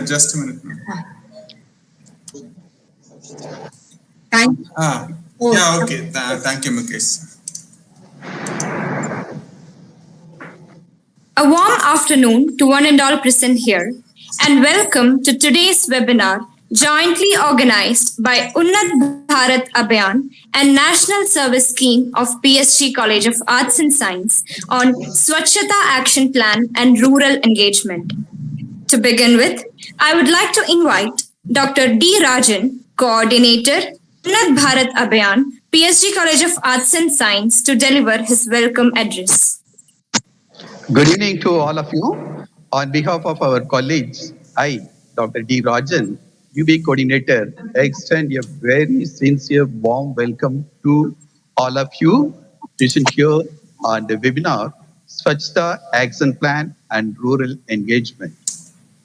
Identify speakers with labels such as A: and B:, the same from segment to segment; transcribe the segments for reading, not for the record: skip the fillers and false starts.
A: just a minute, ma'am.
B: Thank you.
A: Yeah, okay. Thank you, Mukesh.
C: A warm afternoon to one and all present here, and welcome to today's webinar jointly organized by Unnat Bharat Abhiyan and National Service Scheme of PSG College of Arts and Science on Swachhata Action Plan and Rural Engagement. To begin with, I would like to invite Dr. D. Rajan, Coordinator, Unnat Bharat Abhiyan, PSG College of Arts and Science, to deliver his welcome address.
D: Good evening to all of you. On behalf of our college, I, Dr. D. Rajan, UB Coordinator, extend a very sincere warm welcome to all of you present here on the webinar, Swachhata Action Plan and Rural Engagement.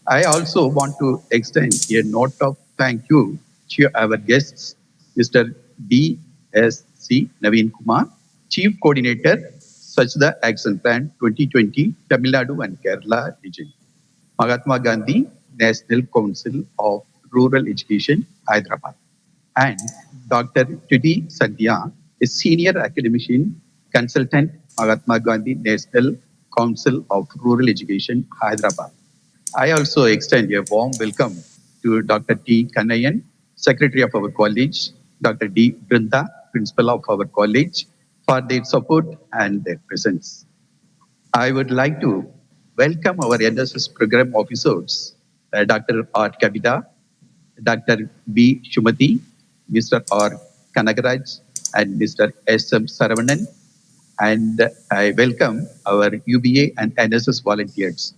D: I also want to extend a note of thank you to our guests, Mr. D.S.C. Naveen Kumar, Chief Coordinator, Swachhata Action Plan 2020, Tamil Nadu and Kerala region. Mahatma Gandhi, National Council of Rural Education, Hyderabad. And Dr. Tuti Sandhya, a senior academician, consultant, Mahatma Gandhi National Council of Rural Education, Hyderabad. I also extend a warm welcome to Dr. T. Kannayan, Secretary of our college, Dr. D. Brinda, Principal of our college, for their support and their presence. I would like to welcome our NSS program officers, Dr. R. Kavita, Dr. B. Shumati, Mr. R. Kanagaraj, and Mr. S. M. Saravanan. And I welcome our UBA and NSS volunteers.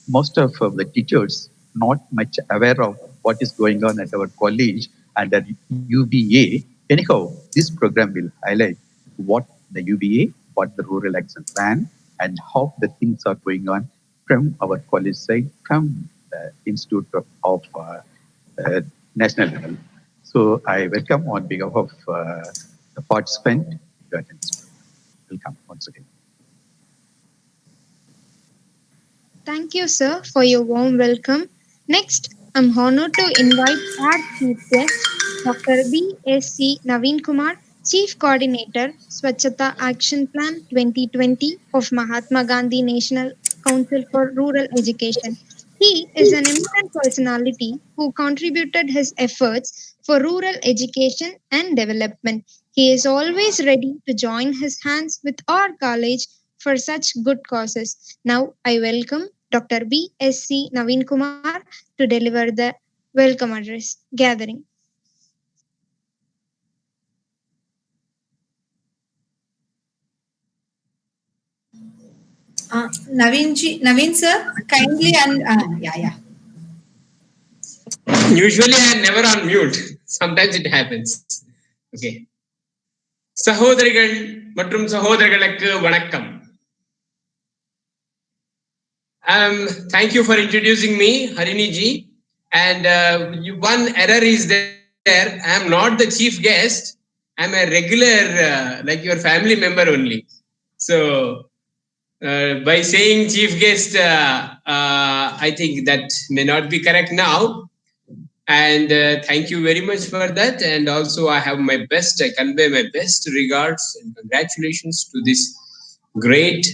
D: Most of the teachers not much aware of what is going on at our college and at UBA. Anyhow, this program will highlight what the UBA, what the Rural Action Plan, and how the things are going on from our college side, from the Institute of National level. So I welcome on behalf of the participant to attend this program. Welcome once again.
E: Thank you, sir, for your warm welcome. Next, I'm honored to invite our chief guest, Dr. B.S.C. Naveen Kumar, Chief Coordinator, Swachhata Action Plan 2020 of Mahatma Gandhi National Council for Rural Education. He is an eminent personality who contributed his efforts for rural education and development. He is always ready to join his hands with our college for such good causes. Now, I welcome Dr. B.S.C. Naveen Kumar to deliver the welcome address gathering.
B: Naveen sir, kindly and yeah.
F: Usually I am never on mute. Sometimes it happens. Okay. சகோதரிகள் மற்றும் சகோதரர்களுக்கு வணக்கம். Thank you for introducing me, Harini ji. And one error is there. I am not the chief guest. I am a regular, like your family member only. So by saying chief guest, I think that may not be correct now. And thank you very much for that. And also I have my best, I convey my best regards and congratulations to this great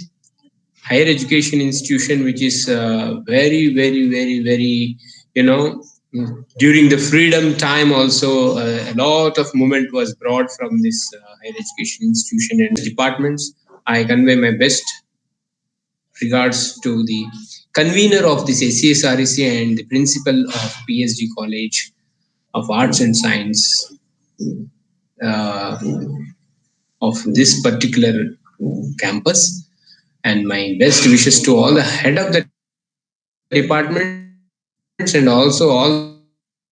F: higher education institution, which is very, during the freedom time also, a lot of movement was brought from this higher education institution and departments. I convey my best regards to the convener of this SCSREC and the principal of PSG College of Arts and Science of this particular campus. And my best wishes to all the head of the departments and also all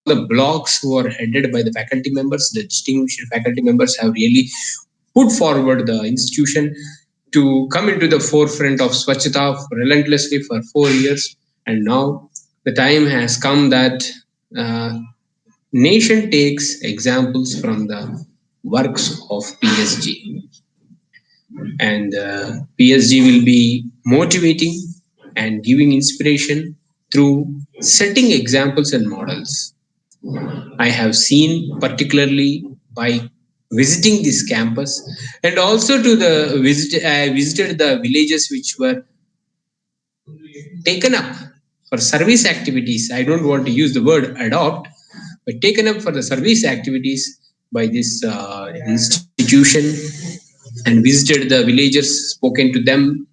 F: the blocks who are headed by the faculty members. The distinguished faculty members have really put forward the institution to come into the forefront of Swachhata relentlessly for 4 years. And now the time has come that nation takes examples from the works of PSG. And PSG will be motivating and giving inspiration through setting examples and models. I have seen particularly by visiting this campus, and also to the visit. I visited the villages which were taken up for service activities. I don't want to use the word adopt, but taken up for the service activities by this institution, and visited the villagers, spoken to them,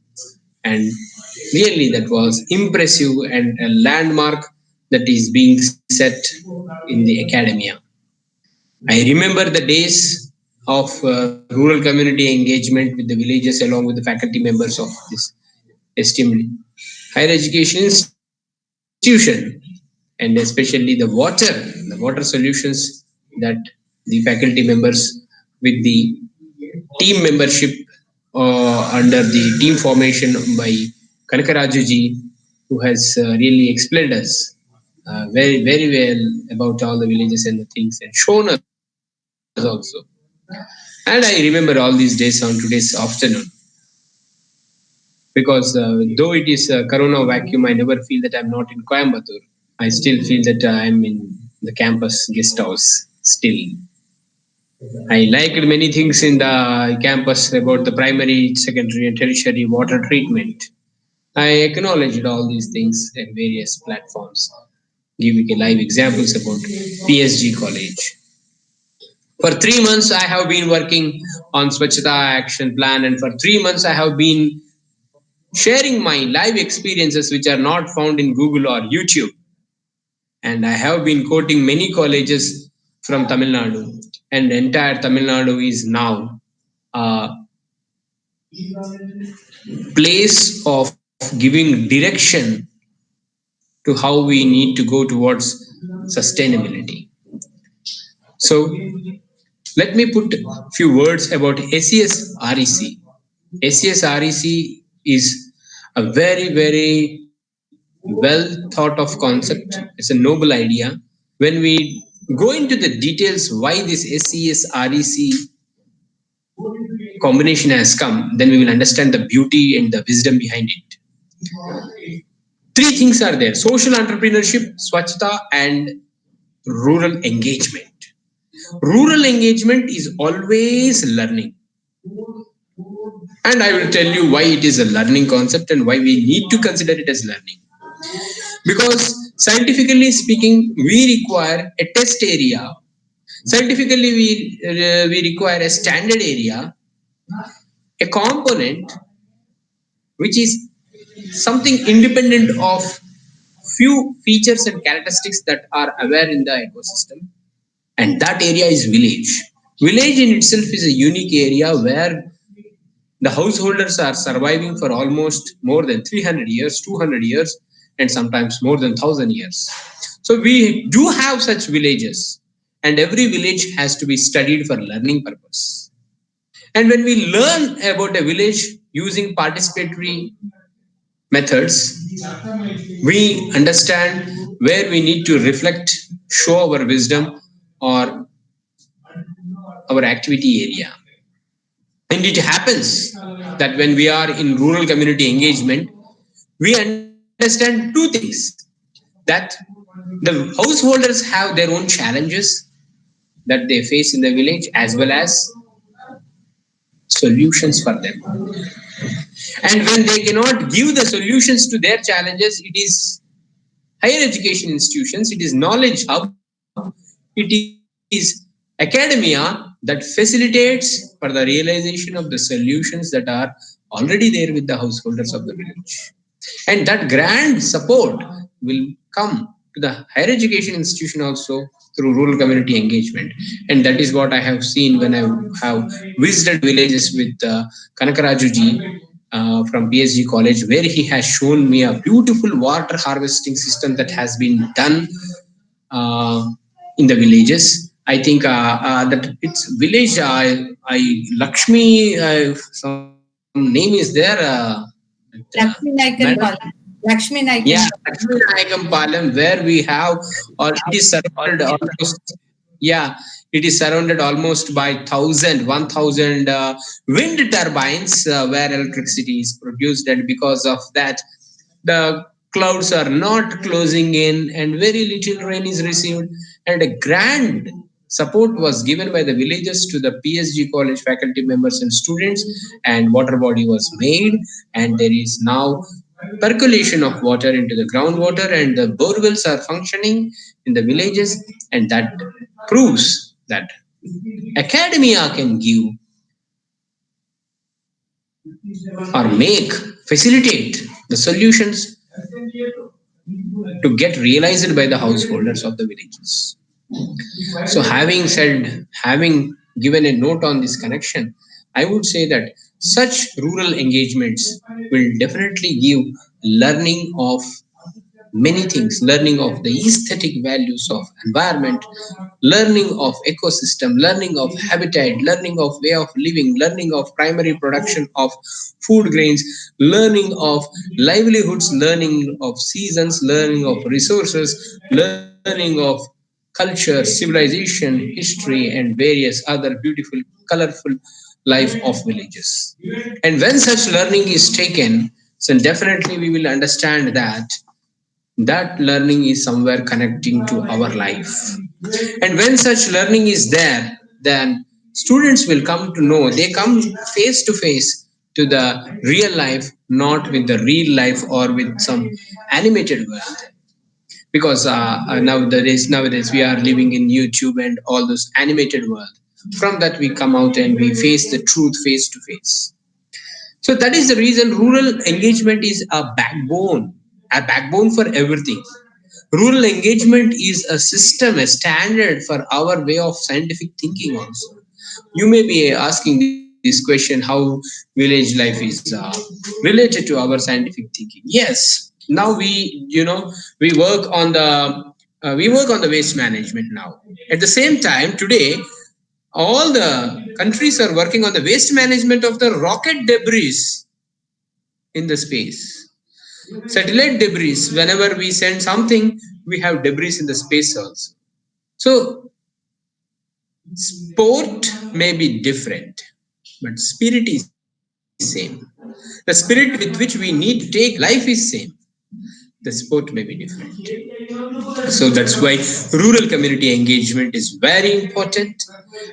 F: and really that was impressive and a landmark that is being set in the academia. I remember the days of rural community engagement with the villages along with the faculty members of this esteemed higher education institution, and especially the water solutions that the faculty members with the team membership under the team formation by Kanakarajuji, who has really explained us very, very well about all the villages and the things and shown us also. And I remember all these days on today's afternoon. Because though it is a corona vacuum, I never feel that I'm not in Coimbatore. I still feel that I'm in the campus guest house still. I liked many things in the campus about the primary, secondary, and tertiary water treatment. I acknowledged all these things in various platforms, giving live examples about PSG College. For 3 months, I have been working on Swachhata Action Plan, and for 3 months, I have been sharing my live experiences which are not found in Google or YouTube. And I have been quoting many colleges from Tamil Nadu, and the entire Tamil Nadu is now a place of giving direction to how we need to go towards sustainability. So let me put a few words about SES REC. SES REC is a very, very well thought of concept. It's a noble idea. When we go into the details why this SES REC combination has come, then we will understand the beauty and the wisdom behind it. 3 things are there: social entrepreneurship, Swachhata, and rural engagement. Rural engagement is always learning. And I will tell you why it is a learning concept and why we need to consider it as learning. Because scientifically speaking, we require a test area. Scientifically, we require a standard area, a component which is something independent of few features and characteristics that are aware in the ecosystem. And that area is village. Village in itself is a unique area where the householders are surviving for almost more than 300 years, 200 years, and sometimes more than 1,000 years. So we do have such villages, and every village has to be studied for learning purpose. And when we learn about a village using participatory methods, we understand where we need to reflect, show our wisdom or our activity area. And it happens that when we are in rural community engagement, we understand 2 things: that the householders have their own challenges that they face in the village, as well as solutions for them. And when they cannot give the solutions to their challenges, it is higher education institutions, it is knowledge hub, it is academia that facilitates for the realization of the solutions that are already there with the householders of the village. And that grand support will come to the higher education institution also through rural community engagement. And that is what I have seen when I have visited villages with Kanakarajuji from PSG College, where he has shown me a beautiful water harvesting system that has been done in the villages. I think that it's village, Lakshmi, some name is there.
B: Lakshmi Naikan Palam. Lakshmi Naikan.
F: Yeah, Lakshmi Naikan Palam, where we have, or it is surrounded almost, it is surrounded almost by 1,000 wind turbines where electricity is produced, and because of that, the clouds are not closing in, and very little rain is received, and a grand support was given by the villagers to the PSG college faculty members and students, and water body was made, and there is now percolation of water into the groundwater, and the borewells are functioning in the villages, and that proves that academia can give or facilitate the solutions to get realized by the householders of the villages. So having given a note on this connection, I would say that such rural engagements will definitely give learning of many things, learning of the aesthetic values of environment, learning of ecosystem, learning of habitat, learning of way of living, learning of primary production of food grains, learning of livelihoods, learning of seasons, learning of resources, learning of culture, civilization, history, and various other beautiful, colorful life of villages. And when such learning is taken, so definitely we will understand that that learning is somewhere connecting to our life. And when such learning is there, then students will come to know, they come face to face to the real life, not with the real life or with some animated world. Because nowadays we are living in YouTube and all those animated world. From that we come out and we face the truth face to face. So that is the reason rural engagement is a backbone for everything. Rural engagement is a system, a standard for our way of scientific thinking also. You may be asking this question, how village life is related to our scientific thinking. Yes, now we work on the waste management now. At the same time, today all the countries are working on the waste management of the rocket debris in the space. Satellite debris, whenever we send something, we have debris in the space also. So sport may be different, but spirit is same. The spirit with which we need to take life is same. The sport may be different. So that's why rural community engagement is very important,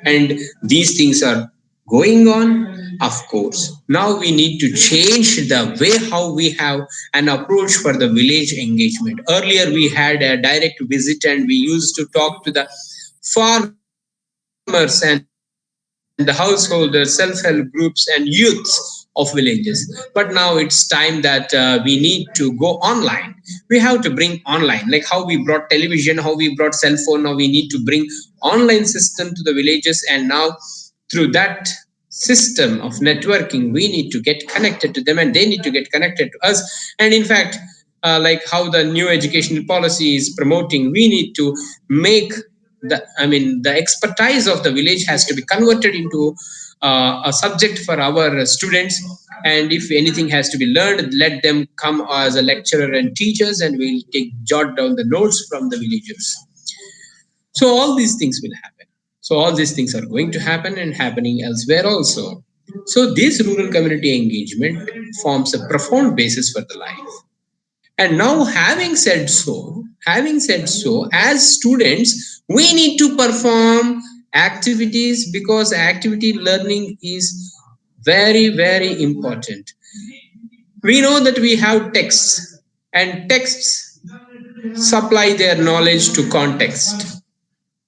F: and these things are going on. Of course, now we need to change the way how we have an approach for the village engagement. Earlier we had a direct visit and we used to talk to the farmers and the householders, self-help groups and youths of villages. But now it's time that we need to go online. We have to bring online, like how we brought television, how we brought cell phone. Now we need to bring online system to the villages, and now through that system of networking, we need to get connected to them and they need to get connected to us. And in fact, like how the new educational policy is promoting, we need to make the expertise of the village has to be converted into a subject for our students. And if anything has to be learned, let them come as a lecturer and teachers, and we'll jot down the notes from the villagers. So all these things will happen. So all these things are going to happen and happening elsewhere also. So this rural community engagement forms a profound basis for the life. And now having said so, as students, we need to perform activities, because activity learning is very, very important. We know that we have texts, and texts supply their knowledge to context.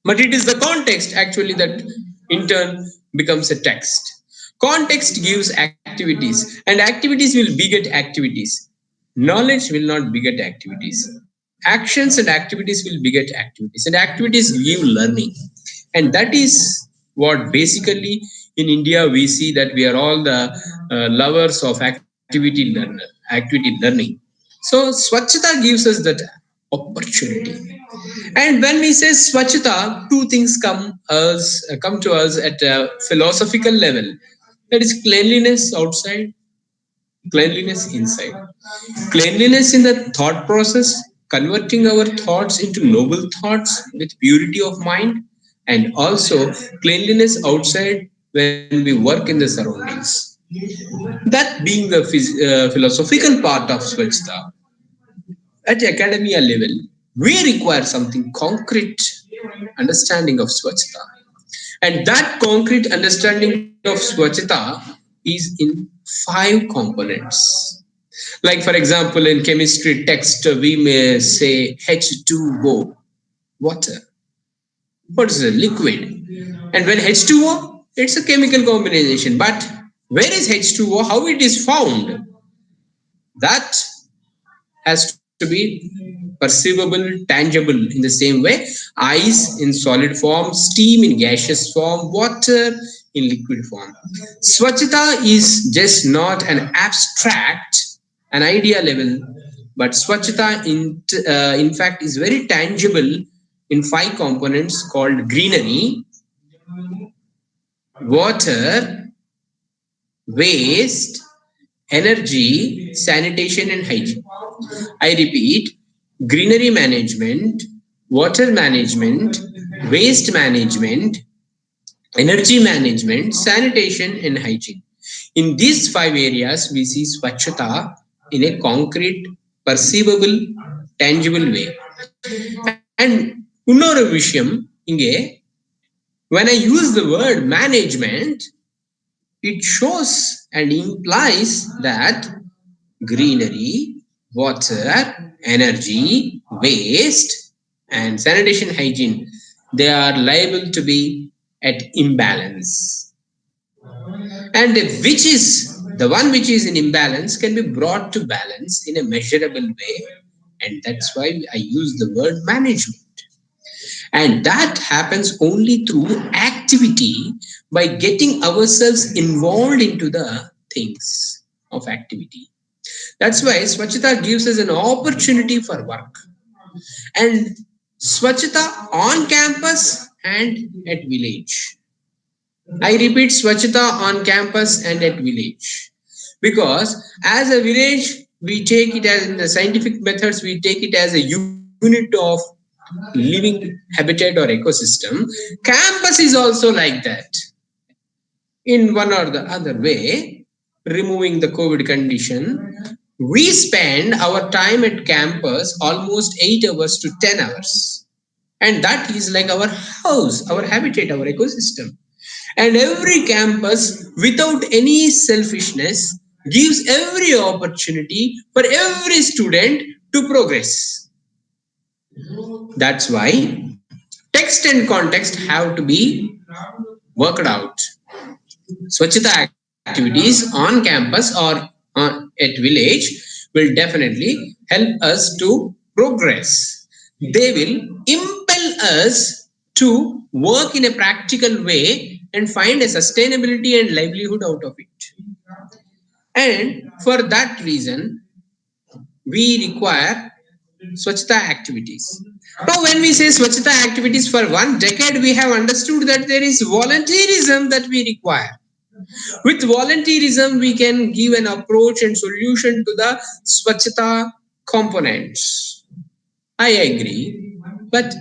F: But it is the context actually that in turn becomes a text. Context gives activities, and activities will beget activities. Knowledge will not beget activities. Actions and activities will beget activities, and activities give learning. And that is what basically in India we see, that we are all the lovers of activity learning. So Swachhata gives us that opportunity. And when we say Swachhata, two things come to us at a philosophical level. That is cleanliness outside, cleanliness inside. Cleanliness in the thought process, converting our thoughts into noble thoughts with purity of mind, and also cleanliness outside when we work in the surroundings. That being the philosophical part of Swachhata. at academia level, we require something concrete understanding of Swachhata. And that concrete understanding of Swachhata is in 5 components. Like, for example, in chemistry text, we may say H2O, water. What is a liquid? And when H2O, it's a chemical combination. But where is H2O? How it is found? That has to be perceivable, tangible in the same way. Ice in solid form, steam in gaseous form, water in liquid form. Swachhata is just not an abstract, an idea level, but Swachhata in fact is very tangible in 5 components called greenery, water, waste, energy, sanitation and hygiene. I repeat, greenery management, water management, waste management, energy management, sanitation and hygiene. In these 5 areas, we see Swachhata in a concrete, perceivable, tangible way. And Unnoru Vishayam, inge, when I use the word management, it shows and implies that greenery, water, energy, waste, and sanitation hygiene, they are liable to be at imbalance. And which is the one which is in imbalance can be brought to balance in a measurable way. And that's why I use the word management. And that happens only through activity by getting ourselves involved into the things of activity. That's why Swachhata gives us an opportunity for work. And Swachhata on campus and at village. I repeat, Swachhata on campus and at village. Because as a village, we take it as in the scientific methods, we take it as a unit of living habitat or ecosystem. Campus is also like that. In one or the other way, removing the COVID condition, we spend our time at campus almost 8 hours to 10 hours. And that is like our house, our habitat, our ecosystem. And every campus, without any selfishness, gives every opportunity for every student to progress. That's why text and context have to be worked out. Swachhata activities on campus or at village will definitely help us to progress. They will impel us to work in a practical way and find a sustainability and livelihood out of it. And for that reason, we require Swachhata activities. Now, when we say Swachhata activities for 1 decade, we have understood that there is volunteerism that we require. With volunteerism, we can give an approach and solution to the Swachhata components. I agree, but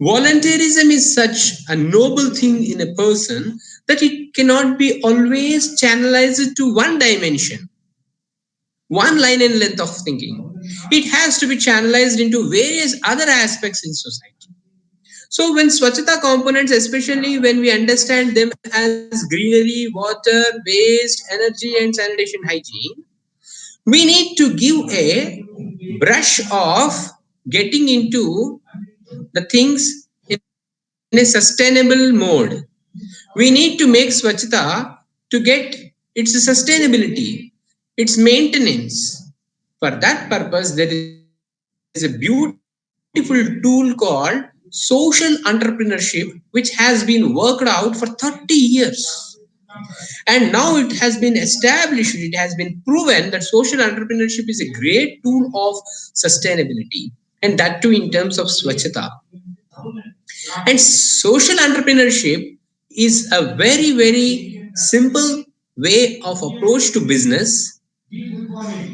F: volunteerism is such a noble thing in a person that it cannot be always channelized to one dimension, one line and length of thinking. It has to be channelized into various other aspects in society. So when Swachhata components, especially when we understand them as greenery, water, waste, energy and sanitation hygiene, we need to give a brush of getting into the things in a sustainable mode. We need to make Swachhata to get its sustainability, its maintenance. For that purpose, there is a beautiful tool called social entrepreneurship, which has been worked out for 30 years. And now it has been established, it has been proven that social entrepreneurship is a great tool of sustainability, and that too in terms of Swachhata. And social entrepreneurship is a very, very simple way of approach to business.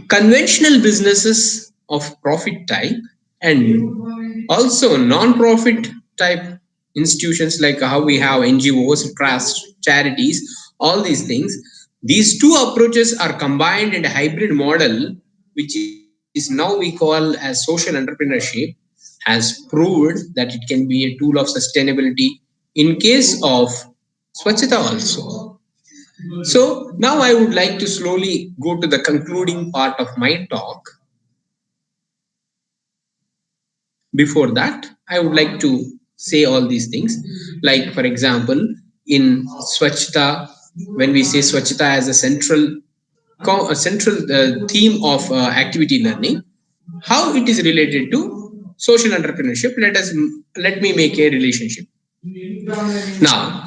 F: Conventional businesses of profit type and also non-profit type institutions like how we have NGOs, trusts, charities, all these things. These two approaches are combined in a hybrid model, which is now we call as social entrepreneurship has proved that it can be a tool of sustainability in case of Swachhata also. So now I would like to slowly go to the concluding part of my talk. Before that, I would like to say all these things. Like, for example, in Swachhata, when we say Swachhata as a central theme of activity learning, how it is related to social entrepreneurship, let me make a relationship. Now,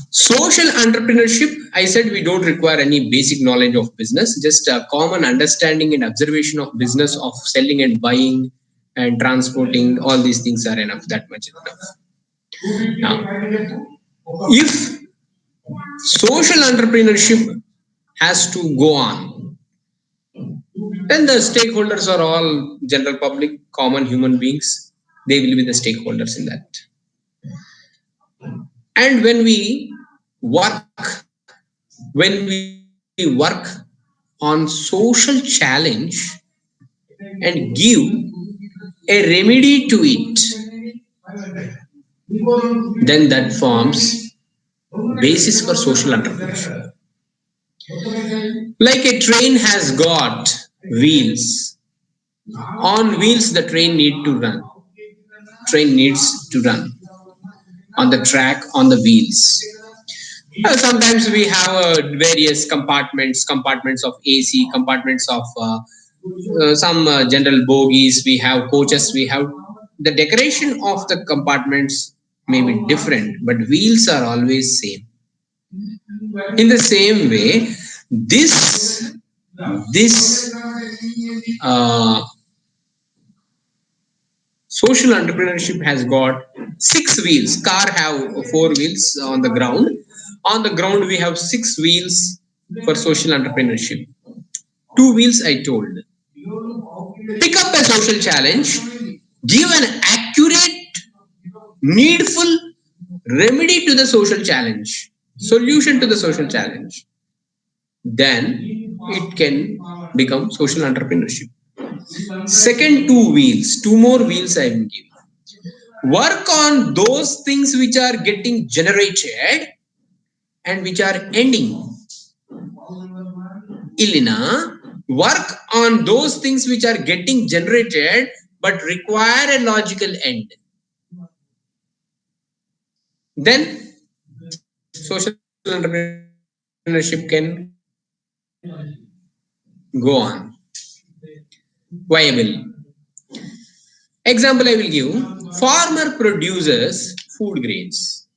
F: social entrepreneurship, I said we don't require any basic knowledge of business, just a common understanding and observation of business, of selling and buying and transporting. All these things are enough, that much enough. Now, if social entrepreneurship has to go on, then the stakeholders are all general public, common human beings. They will be the stakeholders in that. And when we work on social challenge and give a remedy to it, then that forms basis for social entrepreneurship. Like a train has got wheels. On wheels, the train needs to run on the track, on the wheels. Sometimes we have various compartments of AC, compartments of some general bogies. We have coaches. We have the decoration of the compartments may be different, but wheels are always same. In the same way, this social entrepreneurship has got 6 wheels. Car have 4 wheels on the ground. On the ground, we have 6 wheels for social entrepreneurship. 2 wheels I told. Pick up a social challenge, give an accurate, needful remedy to the social challenge, solution to the social challenge. Then it can become social entrepreneurship. Second 2 wheels, 2 more wheels I will give. Work on those things which are getting generated and which are ending. Ilina, work on those things which are getting generated but require a logical end. Then social entrepreneurship can go on. Viable. Example I will give. Farmer produces food grains.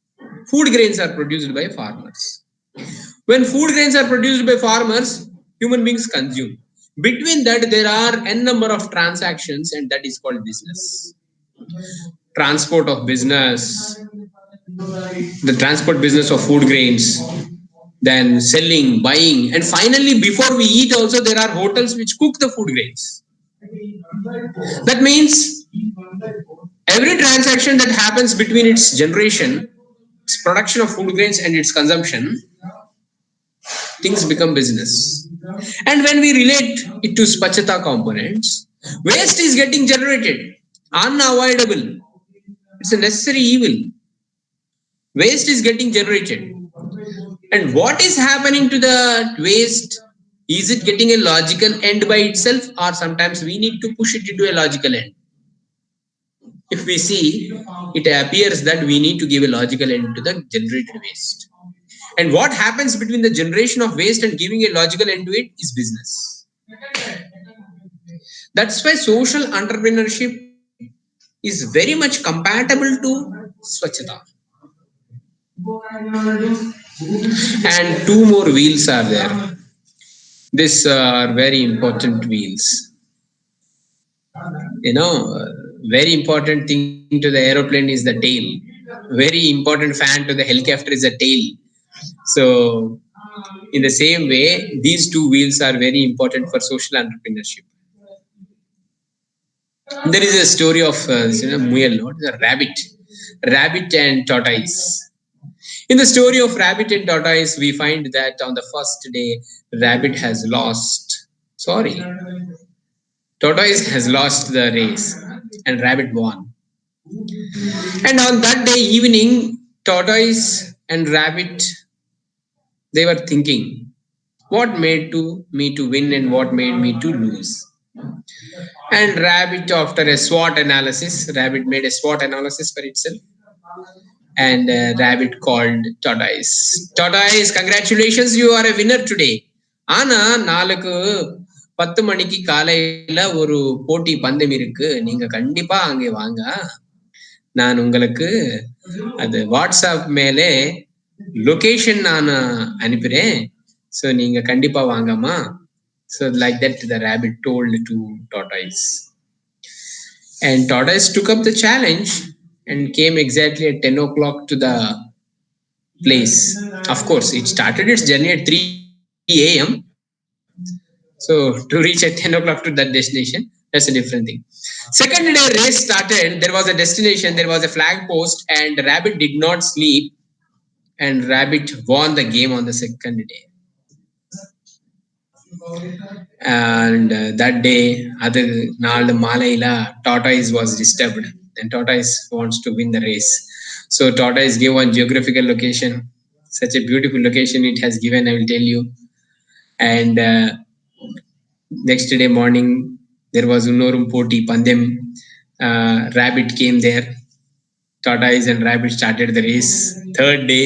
F: Food grains are produced by farmers. When food grains are produced by farmers, human beings consume. Between that, there are n number of transactions, and that is called business. Transport of business, the transport business of food grains, then selling, buying, and finally, before we eat also, there are hotels which cook the food grains. That means every transaction that happens between its generation, its production of food grains and its consumption, things become business. And when we relate it to Swachhata components, waste is getting generated, unavoidable. It's a necessary evil. Waste is getting generated. And what is happening to the waste? Is it getting a logical end by itself, or sometimes we need to push it into a logical end? If we see, it appears that we need to give a logical end to the generated waste. And what happens between the generation of waste and giving a logical end to it is business. That's why social entrepreneurship is very much compatible to Swachhata. And 2 more wheels are there. These are very important wheels. Very important thing to the aeroplane is the tail. Very important fan to the helicopter is the tail. So, in the same way, these 2 wheels are very important for social entrepreneurship. There is a story of Muyal, a rabbit and tortoise. In the story of rabbit and tortoise, we find that on the first day, rabbit has lost. Sorry. Tortoise has lost the race and rabbit won. And on that day evening, tortoise and rabbit, they were thinking, what made me to win and what made me to lose? And rabbit, after a SWOT analysis, rabbit made a SWOT analysis for itself. And rabbit called tortoise. Tortoise, congratulations, you are a winner today. ஆனா நாளுக்கு 10 மணிக்கு காலையில ஒரு போட்டி பந்தயம் இருக்கு, நீங்க கண்டிப்பா அங்கே வாங்க. நான் உங்களுக்கு அது வாட்ஸ்அப் மேலே லொகேஷன் நான் அனுப்புறேன், சோ நீங்க கண்டிப்பா வாங்கம்மா. So like that the rabbit told to tortoise, and tortoise took up the challenge and came exactly at 10 o'clock to the place. Of course, it started its journey at 3 a.m. So to reach at 10 o'clock to that destination, that's a different thing. Second day race started, there was a destination, there was a flag post, and rabbit did not sleep, and rabbit won the game on the second day. And that day, other naal malaila, tortoise was disturbed, and tortoise wants to win the race. So tortoise gave one geographical location, such a beautiful location it has given, I will tell you. And next day morning, there was Unnorum Poti Pandem. Rabbit came there. Tortoise and rabbit started the race. Third day,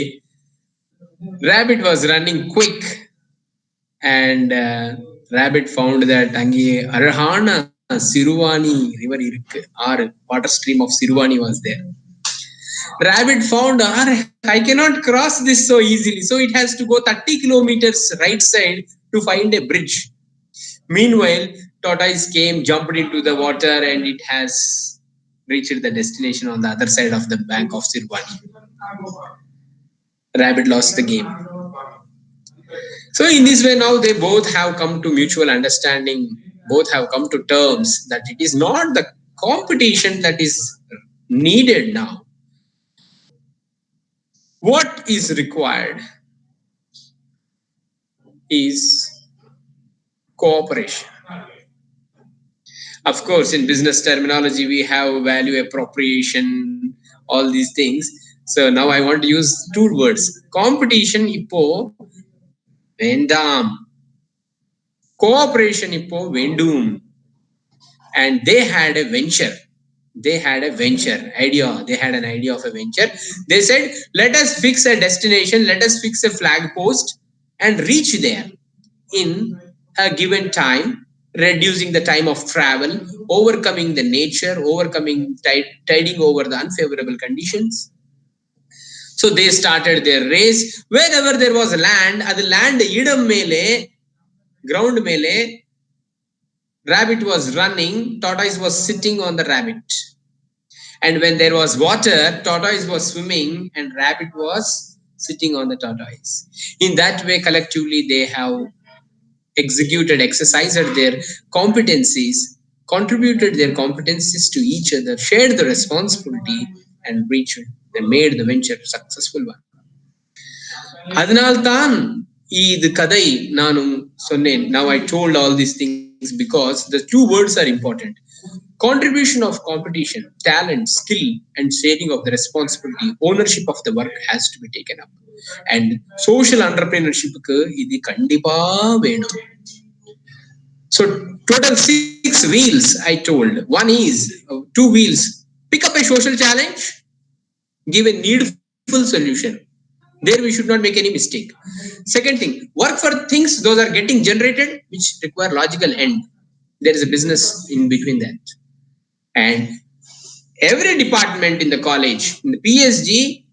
F: rabbit was running quick, and rabbit found that Angi Arhana Siruvani river irukku, or water stream of Siruvani was there. Rabbit found, I cannot cross this so easily, so it has to go 30 kilometers right side to find a bridge. Meanwhile, tortoise came, jumped into the water, and it has reached the destination on the other side of the bank of Siruvani. Rabbit lost the game. So in this way, now they both have come to mutual understanding, both have come to terms that it is not the competition that is needed now. What is required is cooperation. Of course, in business terminology, we have value appropriation, all these things. So now I want to use two words. Competition ipo vendam, cooperation ipo vendum. And they had a venture. They had an idea of a venture. They said, let us fix a destination, let us fix a flag post and reach there in a given time, reducing the time of travel, overcoming the nature, tiding over the unfavorable conditions. So they started their race. Wherever there was land, at the land idam mele, ground mele, rabbit was running, tortoise was sitting on the rabbit. And when there was water, tortoise was swimming and rabbit was sitting on the tortoise. In that way, collectively, they have exercised their competencies, contributed their competencies to each other, shared the responsibility, and made the venture successful one. Adnaltan idu kadai nanum sonnen. Now I told all these things because the two words are important. Contribution of competition, talent, skill, and sharing of the responsibility, ownership of the work has to be taken up. And social entrepreneurship ku idi kandipa venum. So total 6 wheels I told. One is 2 wheels. Pick up a social challenge, give a needful solution. There we should not make any mistake. Second thing, work for things those are getting generated which require logical end. There is a business in between that. And every department in the college, in the PSG,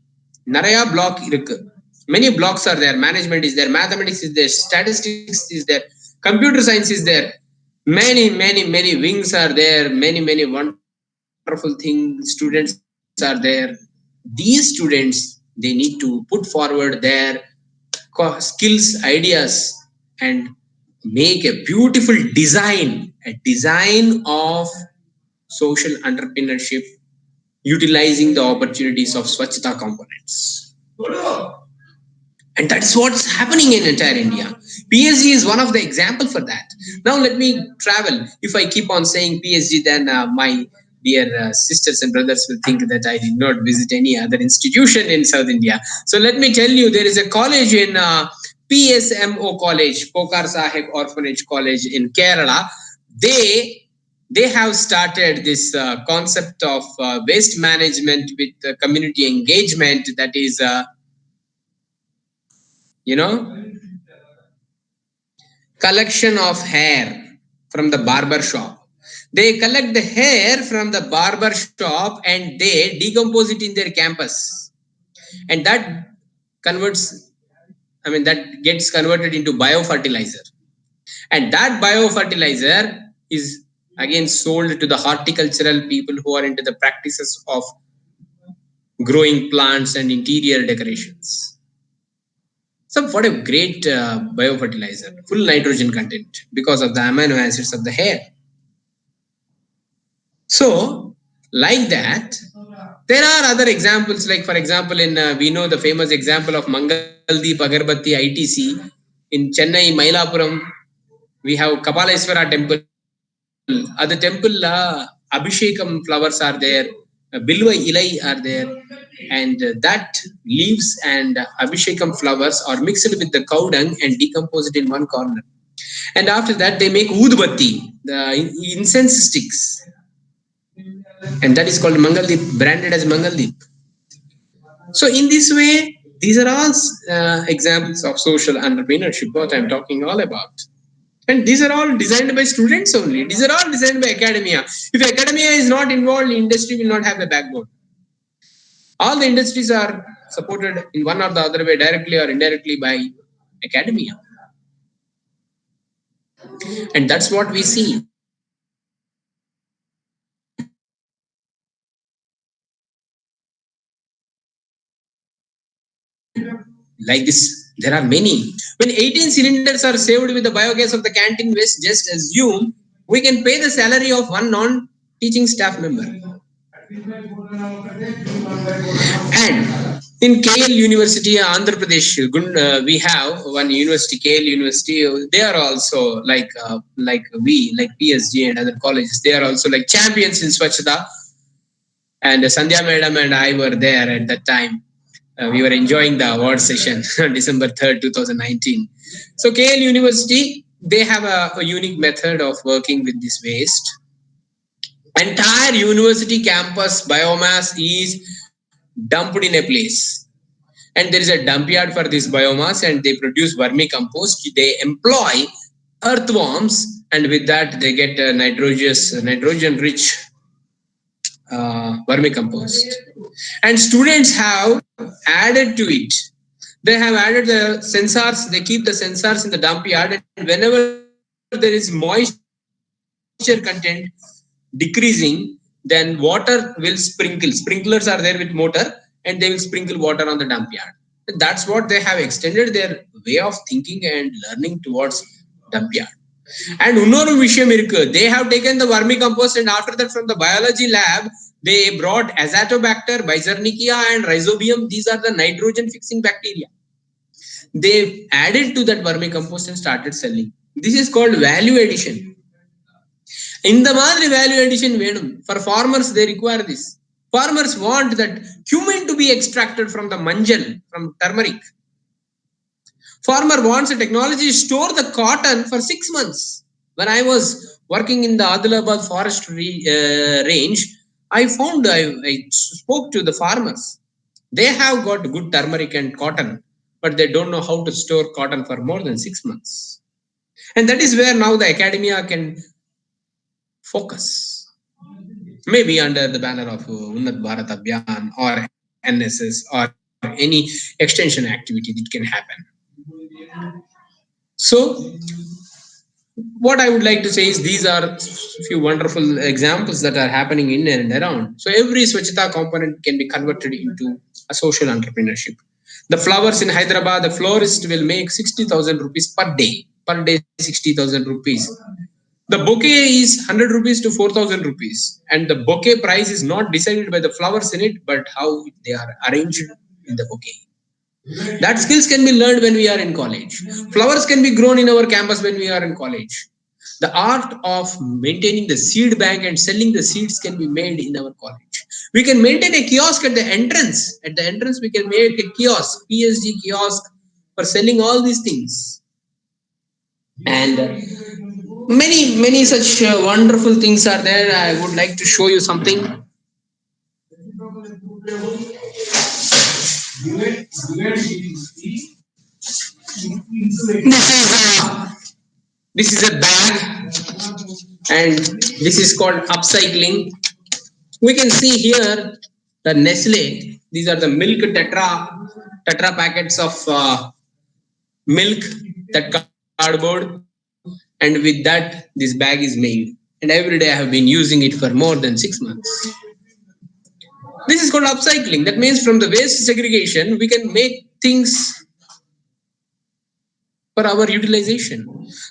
F: Naraya block irukku. Many blocks are there. Management is there, mathematics is there, statistics is there, computer science is there. Many wings are there. Many wonderful things. Students are there. These students, they need to put forward their skills, ideas, and make a beautiful design, a design of social entrepreneurship, utilizing the opportunities of Swachhata components. And that's what's happening in entire India. PSG is one of the example for that. Now let me travel. If I keep on saying PSG, then my dear sisters and brothers will think that I did not visit any other institution in South India. So let me tell you, there is a college in PSMO College, Pokar Sahib Orphanage College in Kerala. They have started this concept of waste management with community engagement, that is collection of hair from the barber shop. They collect the hair from the barber shop and they decompose it in their campus, and that gets converted into biofertilizer, and that biofertilizer is again sold to the horticultural people who are into the practices of growing plants and interior decorations. So what a great biofertilizer, full nitrogen content because of the amino acids of the hair. So like that, there are other examples, like for example, we know the famous example of Mangaldeep Agarbatti ITC in Chennai, Mailapuram. We have Kapaleswara temple. At the temple, Abhishekam flowers are there, Bilva Ilai are there, and that leaves and Abhishekam flowers are mixed with the cow dung and decomposed in one corner. And after that, they make Udbatti, the incense sticks. And that is called Mangaldeep, branded as Mangaldeep. So in this way, these are all examples of social entrepreneurship, what I'm talking all about. And these are all designed by students only. These are all designed by academia. If academia is not involved, industry will not have a backbone. All the industries are supported in one or the other way, directly or indirectly, by academia. And that's what we see. Like this, there are many. When 18 cylinders are saved with the biogas of the canteen waste, just assume we can pay the salary of one non-teaching staff member. And in KL University, Andhra Pradesh, we have one university, KL University. They are also like PSG and other colleges. They are also like champions in Swachhata. And Sandhya Madam and I were there at that time. We were enjoying the award session on December 3rd, 2019. So KL University, they have a unique method of working with this waste. Entire university campus biomass is dumped in a place. And there is a dump yard for this biomass, and they produce vermicompost. They employ earthworms, and with that they get a nitrogen-rich vermicompost. And students have added to it. They have added the sensors. They keep the sensors in the dump yard, and whenever there is moisture content decreasing, then water will sprinkle. Sprinklers are there with motor, and they will sprinkle water on the dump yard. That's what they have extended their way of thinking and learning towards dump yard. And Unnoru Vishayam irukku, they have taken the vermicompost, and after that from the biology lab, they brought Azotobacter, Bizarnikia and Rhizobium. These are the nitrogen fixing bacteria. They added to that vermicompost and started selling. This is called value addition. In the Madri value addition venum, for farmers they require this. Farmers want that cumin to be extracted from the manjal, from turmeric. Farmer wants a technology to store the cotton for 6 months. When I was working in the Adilabad forest range, I spoke to the farmers. They have got good turmeric and cotton, but they don't know how to store cotton for more than 6 months. And that is where now the academia can focus. Maybe under the banner of Unnat Bharat Abhiyan or NSS or any extension activity that can happen. So, what I would like to say is these are a few wonderful examples that are happening in and around. So every Swachhata component can be converted into a social entrepreneurship. The flowers in Hyderabad, the florist will make 60,000 rupees per day. Per day, 60,000 rupees. The bouquet is 100 rupees to 4,000 rupees. And the bouquet price is not decided by the flowers in it, but how they are arranged in the bouquet. That skills can be learned when we are in college. Flowers can be grown in our campus when we are in college. The art of maintaining the seed bank and selling the seeds can be made in our college. We can maintain a kiosk at the entrance. At the entrance, we can make a kiosk, PSG kiosk, for selling all these things. And many such wonderful things are there. I would like to show you something. This is a bag, and this is called upcycling. We can see here the Nestle. These are the milk tetra packets of milk, that cardboard, and with that this bag is made. And every day I have been using it for more than 6 months. This is called upcycling. That means from the waste segregation, we can make things for our utilization.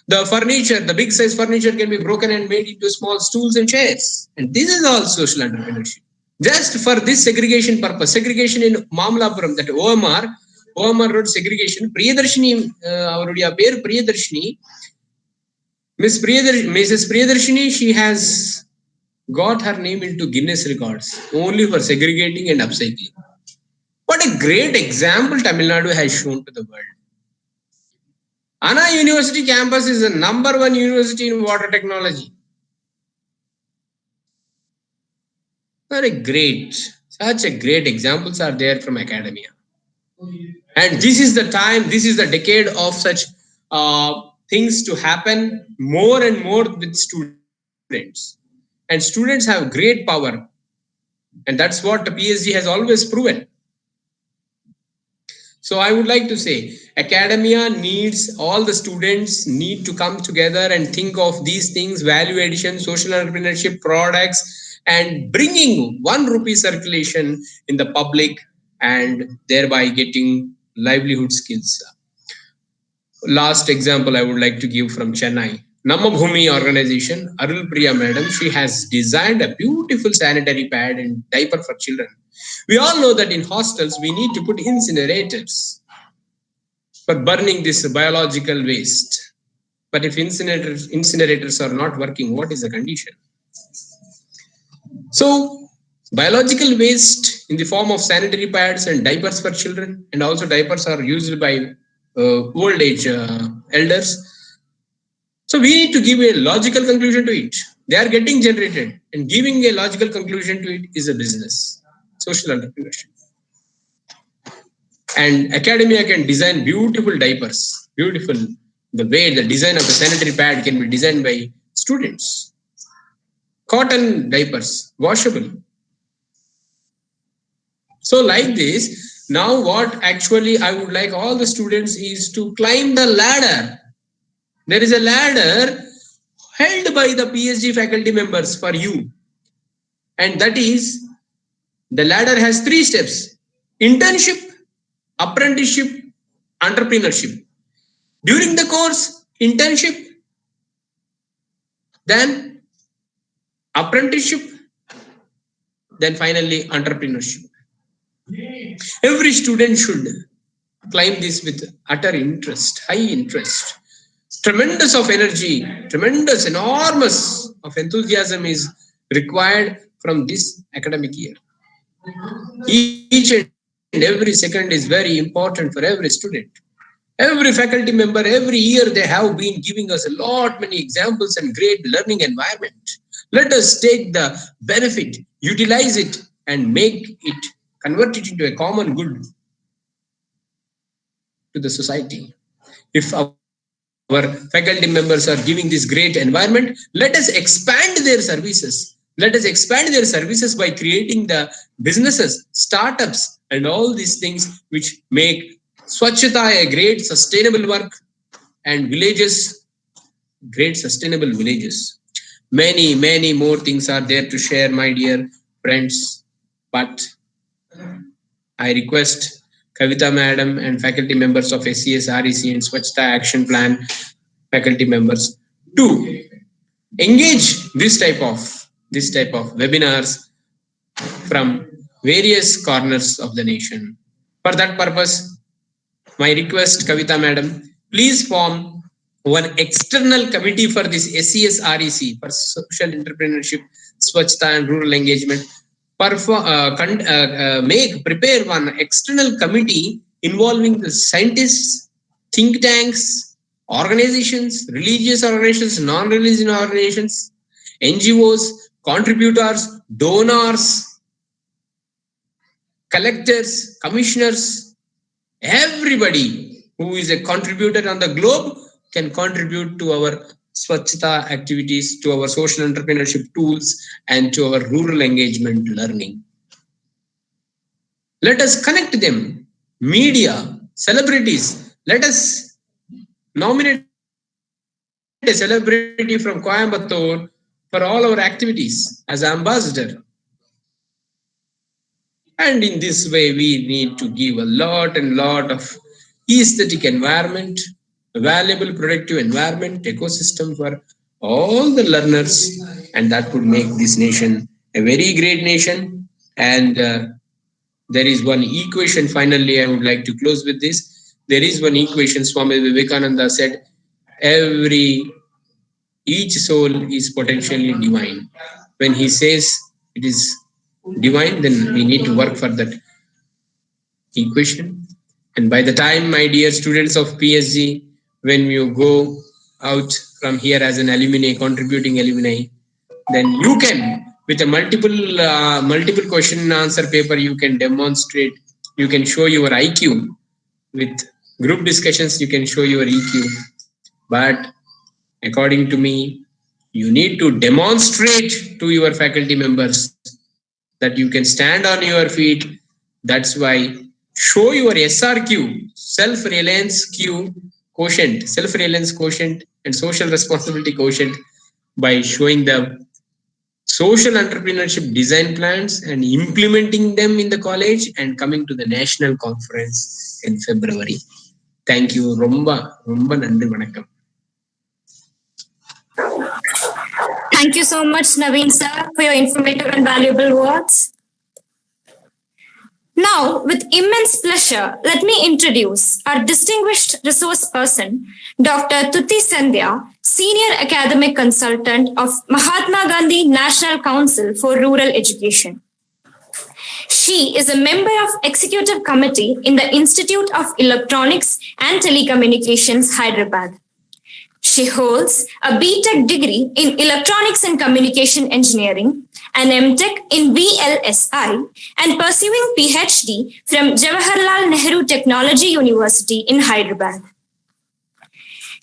F: The furniture, the big size furniture can be broken and made into small stools and chairs. And this is all social entrepreneurship. Just for this segregation purpose, segregation in Mamlapuram, that OMR road segregation, Priyadarshini, avarudiya per Priyadarshini, Mrs. Priyadarshini, she has got her name into Guinness records only for segregating and upcycling. What a great example Tamil Nadu has shown to the world. Anna University campus is the #1 university in water technology. Such a great examples are there from academia. And this is the time, this is the decade of such things to happen more and more with students. And students have great power. And that's what the PSG has always proven. So I would like to say, academia needs, all the students need to come together and think of these things, value addition, social entrepreneurship, products, and bringing 1 rupee circulation in the public and thereby getting livelihood skills. Last example I would like to give from Chennai. Namabhumi organization, Arul Priya madam, she has designed a beautiful sanitary pad and diaper for children. We all know that in hostels, we need to put incinerators for burning this biological waste. But if incinerators are not working, what is the condition? So, biological waste in the form of sanitary pads and diapers for children, and also diapers are used by old age elders. So we need to give a logical conclusion to it. They are getting generated, and giving a logical conclusion to it is a business, social entrepreneurship. And academia can design beautiful diapers, beautiful. The way the design of the sanitary pad can be designed by students. Cotton diapers, washable. So like this, now what actually I would like all the students is to climb the ladder. There is a ladder held by the PSG faculty members for you. And that is, the ladder has 3 steps: internship, apprenticeship, entrepreneurship. During the course, internship, then apprenticeship, then finally entrepreneurship. Every student should climb this with utter interest, high interest. Tremendous of energy, tremendous, enormous of enthusiasm is required from this academic year. Each and every second is very important for every student. Every faculty member, every year they have been giving us many examples and great learning environment. Let us take the benefit, utilize it, and make it, convert it into a common good to the society. If our faculty members are giving this great environment, let us expand their services. Let us expand their services by creating the businesses, startups, and all these things which make Swachhata a great sustainable work and villages, great sustainable villages. Many more things are there to share, my dear friends. But I request Kavita madam and faculty members of SES, REC and Swachhata Action Plan faculty members to engage this type of webinars from various corners of the nation. For that purpose, my request, Kavita madam, please form one external committee for this SES REC for social entrepreneurship, Swachhta and rural engagement. Prepare one external committee involving the scientists, think tanks, organizations, religious organizations, non-religious organizations, NGOs, contributors, donors, collectors, commissioners, everybody who is a contributor on the globe can contribute to our Swachhta activities, to our social entrepreneurship tools, and to our rural engagement learning. Let us connect them, media, celebrities. Let us nominate a celebrity from Coimbatore for all our activities as ambassador. And in this way, we need to give a lot of aesthetic environment, a valuable productive environment, ecosystem for all the learners, and that would make this nation a very great nation. And there is one equation, finally, I would like to close with this. There is one equation, Swami Vivekananda said, each soul is potentially divine. When he says it is divine, then we need to work for that equation. And by the time, my dear students of PSG, when you go out from here as an alumni, contributing alumni, then you can, with a multiple question and answer paper, you can demonstrate, you can show your IQ. With group discussions, you can show your EQ. But according to me, you need to demonstrate to your faculty members that you can stand on your feet. That's why show your SRQ, self-reliance Q quotient, self-reliance quotient and social responsibility quotient by showing the social entrepreneurship design plans and implementing them in the college and coming to the national conference in February. Thank you. Romba nandri vanakkam.
C: Thank you so much, Naveen sir, for your informative and valuable words. Now, with immense pleasure, let me introduce our distinguished resource person, Dr. Tuti Sandhya, Senior Academic Consultant of Mahatma Gandhi National Council for Rural Education. She is a member of Executive Committee in the Institute of Electronics and Telecommunications, Hyderabad. She holds a BTech degree in Electronics and Communication Engineering, an MTech in VLSI, and pursuing PhD from Jawaharlal Nehru Technology University in Hyderabad.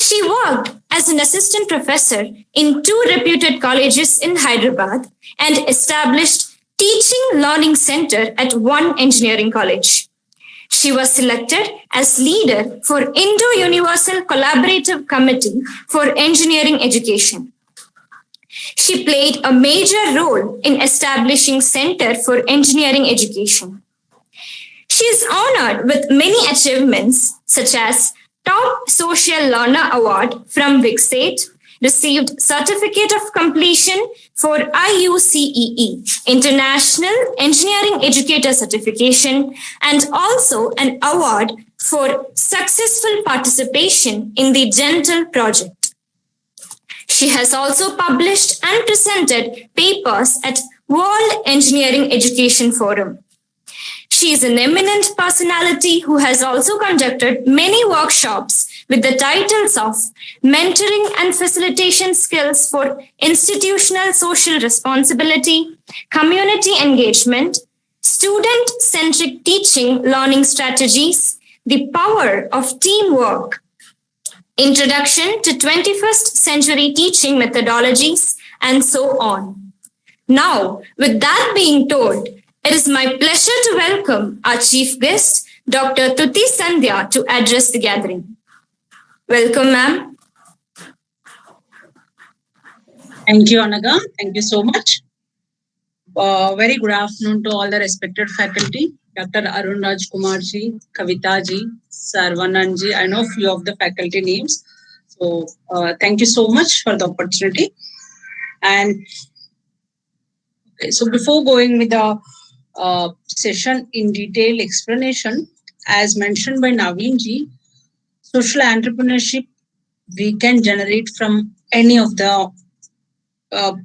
C: She worked as an assistant professor in 2 reputed colleges in Hyderabad and established Teaching Learning Center at one engineering college. She was selected as leader for Indo-Universal Collaborative Committee for Engineering Education. She played a major role in establishing Center for Engineering Education. She is honored with many achievements such as Top Social Learner Award from WICSATE, received Certificate of Completion for IUCEE, International Engineering Educator Certification, and also an award for successful participation in the Gentle Project. She has also published and presented papers at World Engineering Education Forum. She is an eminent personality who has also conducted many workshops with the titles of Mentoring and Facilitation Skills for Institutional Social Responsibility, Community Engagement, Student-Centric Teaching Learning Strategies, The Power of Teamwork, Introduction to 21st Century Teaching Methodologies, and so on. Now, with that being told, it is my pleasure to welcome our chief guest, Dr. Tuti Sandhya, to address the gathering. Welcome, ma'am.
G: Thank you, Anaga. Thank you so much. Very good afternoon to all the respected faculty. Dr. Arun Raj Kumar ji, Kavita ji, Sarvanan ji. I know few of the faculty names. So thank you so much for the opportunity. And okay, so before going with the session in detail explanation, as mentioned by Naveen ji, social entrepreneurship we can generate from any of the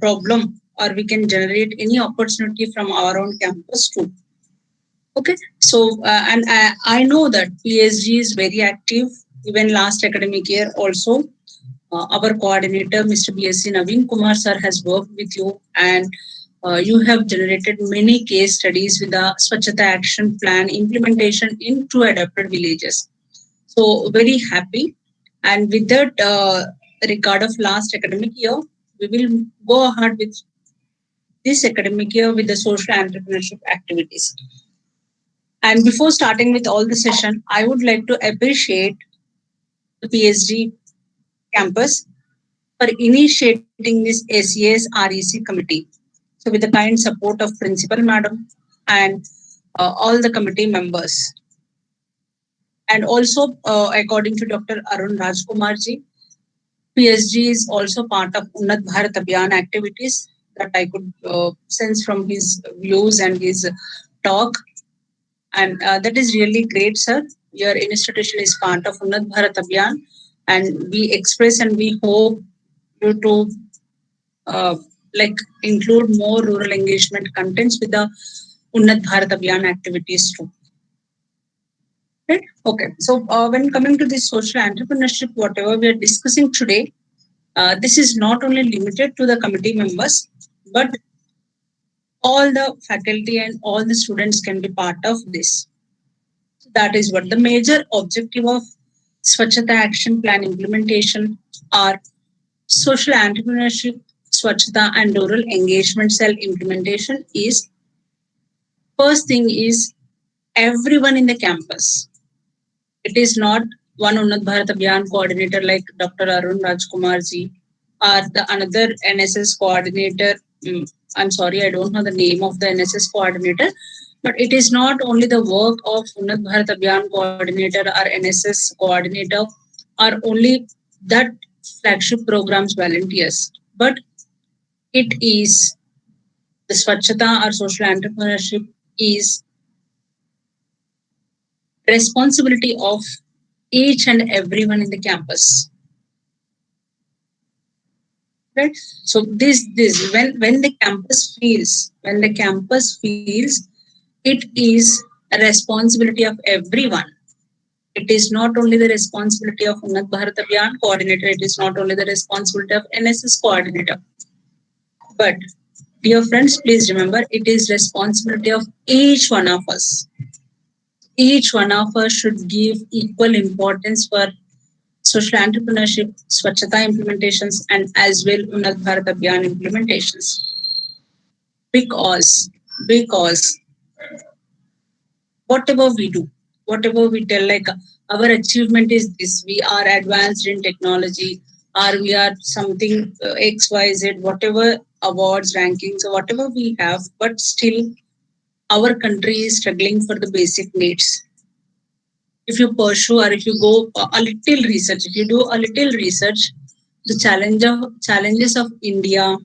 G: problem, or we can generate any opportunity from our own campus too. Okay, so and I know that PSG is very active. Even last academic year also, our coordinator, Mr. BSc Naveen Kumar sir, has worked with you, and you have generated many case studies with the Swachhata Action Plan implementation in 2 adapted villages. So very happy. And with that record of last academic year, we will go ahead with this academic year with the social entrepreneurship activities. And before starting with all the session, I would like to appreciate the PSG campus for initiating this SES REC committee. So with the kind support of Principal Madam and all the committee members. And also, according to Dr. Arun Rajkumar ji, PSG is also part of Unnat Bharat Abhiyan activities that I could sense from his views and his talk. And that is really great, sir. Your institution is part of Unnat Bharat Abhiyan, and we express and we hope you to include more rural engagement contents with the Unnat Bharat Abhiyan activities too. Right? Okay. So when coming to this social entrepreneurship, whatever we are discussing today, this is not only limited to the committee members, but all the faculty and all the students can be part of this. So that is what the major objective of Swachhata Action Plan implementation are social entrepreneurship, Swachhata and rural engagement cell implementation is. First thing is everyone in the campus. It is not one Unnat Bharat Abhiyan coordinator like Dr. Arun Rajkumar ji or the another NSS coordinator. I'm sorry, I don't know the name of the NSS coordinator, but it is not only the work of Unnat Bharat Abhiyan coordinator or NSS coordinator or only that flagship programs volunteers, but it is the Swachhata or social entrepreneurship is responsibility of each and everyone in the campus. Right? So this when the campus feels, it is a responsibility of everyone. It is not only the responsibility of Unnat Bharat Abhiyan coordinator, it is not only the responsibility of NSS coordinator. But dear friends, please remember, it is responsibility of each one of us. Each one of us should give equal importance for social entrepreneurship, Swachhata implementations, and as well Unnat Bharat Abhiyan implementations. Because whatever we do, whatever we tell, like our achievement is this, we are advanced in technology, or we are something XYZ, whatever awards, rankings, or whatever we have, but still our country is struggling for the basic needs. If you pursue or if you go a little research, if you do a little research, the challenges of India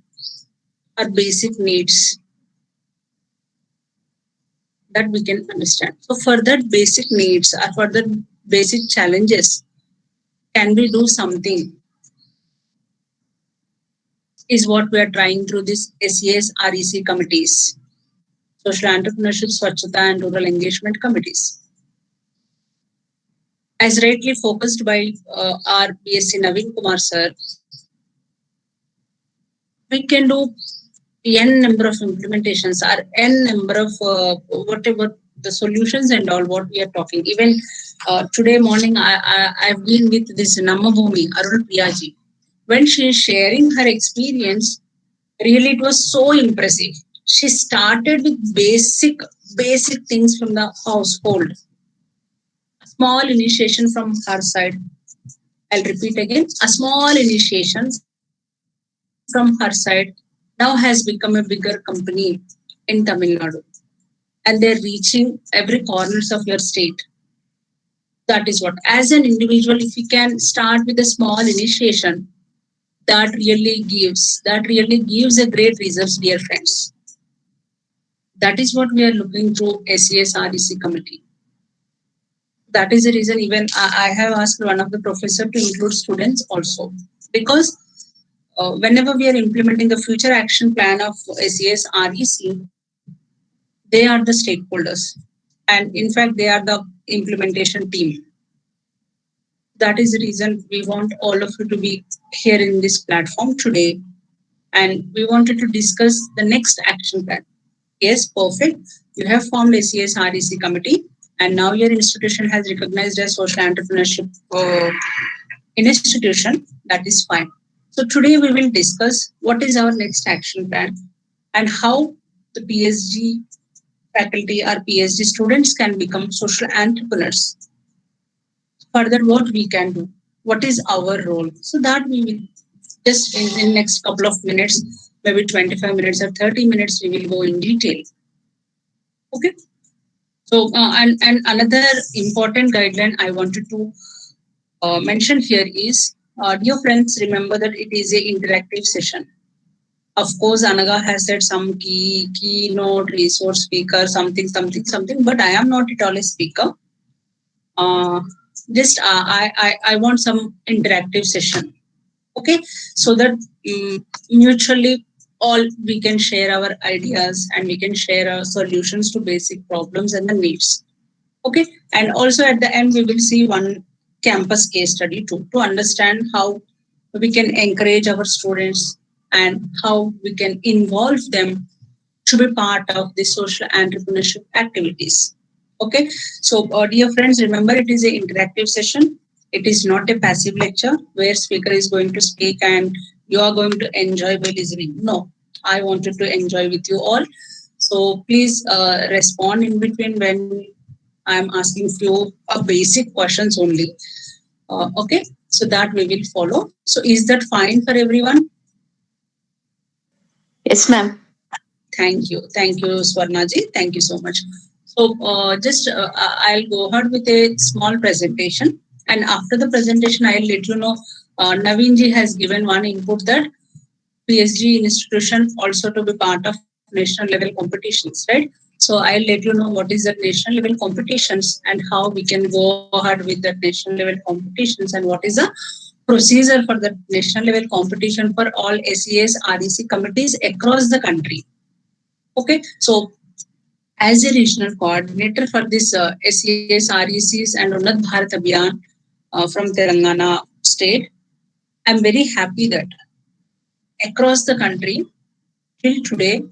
G: are basic needs that we can understand. So for that basic needs or for the basic challenges, can we do something? Is what we are trying through this SES REC committees, social entrepreneurship, Swachhata and rural engagement committees. As rightly focused by our BSc Naveen Kumar sir, we can do n number of implementations or n number of whatever the solutions and all what we are talking. Even today morning, I've been with this Namabhumi, Arun Priyaji. When she is sharing her experience, really it was so impressive. She started with basic things from the household. A small initiation from her side. I'll repeat again. A small initiation from her side now has become a bigger company in Tamil Nadu. And they're reaching every corners of your state. That is what, as an individual, if you can start with a small initiation, that really gives a great results, dear friends. That is what we are looking through SES REC committee. That is the reason even I have asked one of the professor to include students also, because whenever we are implementing the future action plan of SES REC, they are the stakeholders, and in fact they are the implementation team. That is the reason we want all of you to be here in this platform today, and we wanted to discuss the next action plan. Yes, perfect. You have formed SES REC committee, and now your institution has recognized as social entrepreneurship institution. That is fine. So today we will discuss what is our next action plan and how the PSG faculty or PhD students can become social entrepreneurs. Further, what we can do, what is our role. So that we will just in next couple of minutes, maybe 25 minutes or 30 minutes, we will go in detail. Okay. So, and another important guideline I wanted to mention here is, dear friends, remember that it is an interactive session. Of course, Anaga has said some keynote, resource speaker, something, but I am not at all a speaker. I want some interactive session. Okay, so that mutually all we can share our ideas and we can share our solutions to basic problems and the needs. Okay, and also at the end we will see one campus case study too, to understand how we can encourage our students and how we can involve them to be part of the social entrepreneurship activities. Okay, so dear friends, remember it is an interactive session. It is not a passive lecture where speaker is going to speak and you are going to enjoy by listening. No, I wanted to enjoy with you all. So please respond in between when I am asking few basic questions only. Okay, so that we will follow. So is that fine for everyone?
C: Yes, ma'am.
G: Thank you, Swarnaji. Thank you so much. So I'll go ahead with a small presentation, and after the presentation, I'll let you know. Naveenji has given one input that PSG institution also to be part of national level competitions, right? So I'll let you know what is the national level competitions and how we can go ahead with the national level competitions and what is the procedure for the national level competition for all SES REC committees across the country. Okay, so as a regional coordinator for this SES RECs and Unnat Bharat Abhiyan from Telangana state, I'm very happy that across the country till today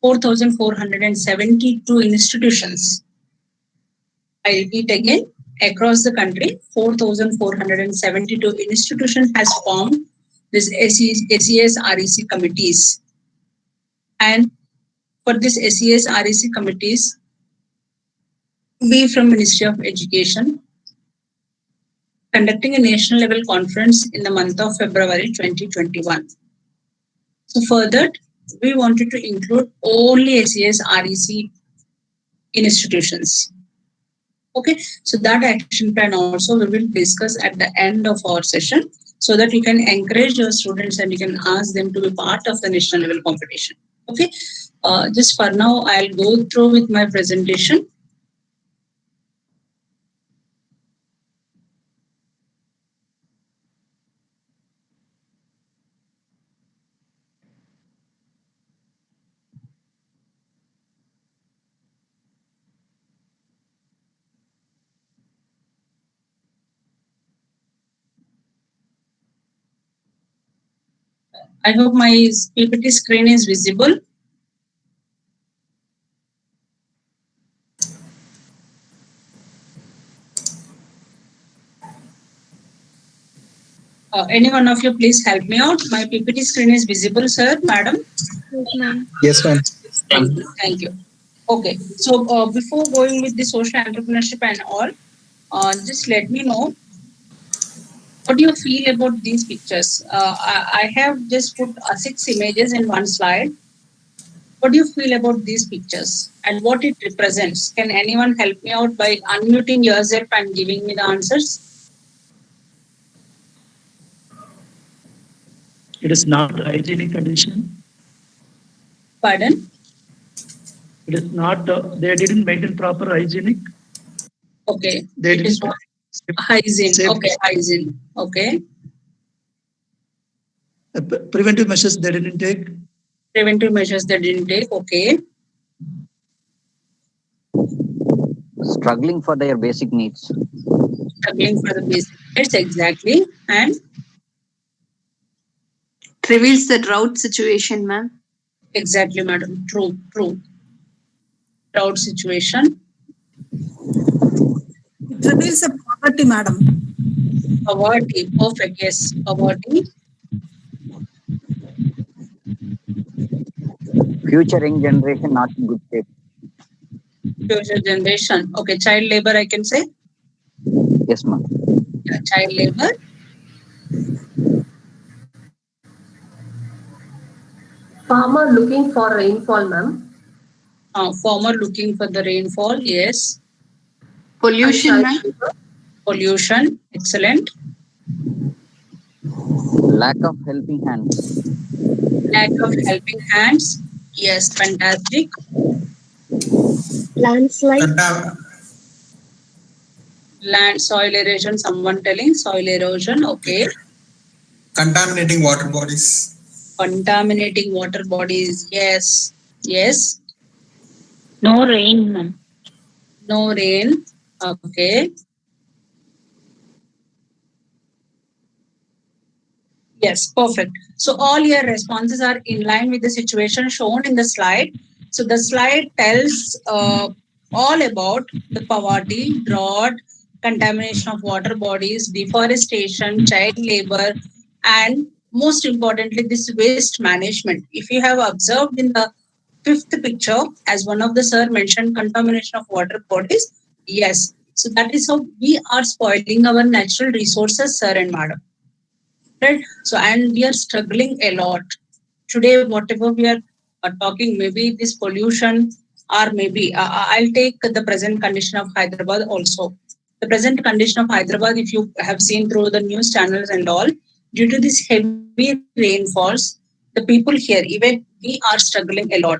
G: 4,472 institutions. I repeat again, across the country, 4,472 institutions has formed this SES REC committees. And for this SES REC committees, we from Ministry of Education conducting a national level conference in the month of February 2021. So further, we wanted to include only SES REC institutions. Okay, so that action plan also we will discuss at the end of our session so that you can encourage your students and you can ask them to be part of the national level competition. Okay, just for now, I'll go through with my presentation. I hope my PPT screen is visible. Any one of you please help me out. My PPT screen is visible, sir, madam?
E: Yes, ma'am.
A: Yes, ma'am.
G: Thank you. Okay, so before going with the social entrepreneurship and all, just let me know what do you feel about these pictures. I have just put 6 images in one slide. What do you feel about these pictures and what it represents? Can anyone help me out by unmuting yourself and giving me the answers?
H: It is not hygienic condition.
G: Pardon?
H: It is not, they didn't maintain proper hygienic.
G: Okay.
H: They
G: It is
H: didn't
G: not hygiene.
H: Safety.
G: Okay, hygiene. Okay.
H: Preventive measures they didn't take.
G: Preventive measures they didn't take. Okay.
I: Struggling for their basic needs.
G: Struggling for the basic needs, exactly. And
J: Reveals the drought situation, ma'am.
G: exactly, madam. True, true. Drought situation.
K: It reveals a poverty, madam.
G: Poverty. Perfect. Yes. Poverty.
I: Future young generation not in good shape.
G: Future generation. Okay. Child labor, I can say.
I: Yes, ma'am.
G: Yeah, child labor.
L: Farmer looking for rainfall, ma'am.
G: Farmer looking for the rainfall. Yes.
J: Pollution, ma'am.
G: Pollution. Excellent.
I: Lack of helping hands.
G: Lack of helping hands. Yes. Fantastic.
L: Landslide.
G: Land, soil erosion. Someone telling soil erosion. Okay.
A: Contaminating water bodies.
G: Contaminating water bodies. Yes. Yes.
J: No rain, ma'am.
G: No rain. Okay. Yes, perfect. So all your responses are in line with the situation shown in the slide. So the slide tells all about the poverty, drought, contamination of water bodies, deforestation, child labor, and most importantly, this waste management. If you have observed in the fifth picture, as one of the sir mentioned, contamination of water bodies. Yes. So that is how we are spoiling our natural resources, sir and madam. Right? So, and we are struggling a lot. Today, whatever we are talking, maybe this pollution, or maybe I'll take the present condition of Hyderabad also. The present condition of Hyderabad, if you have seen through the news channels and all, due to this heavy rainfalls, the people here, even we are struggling a lot.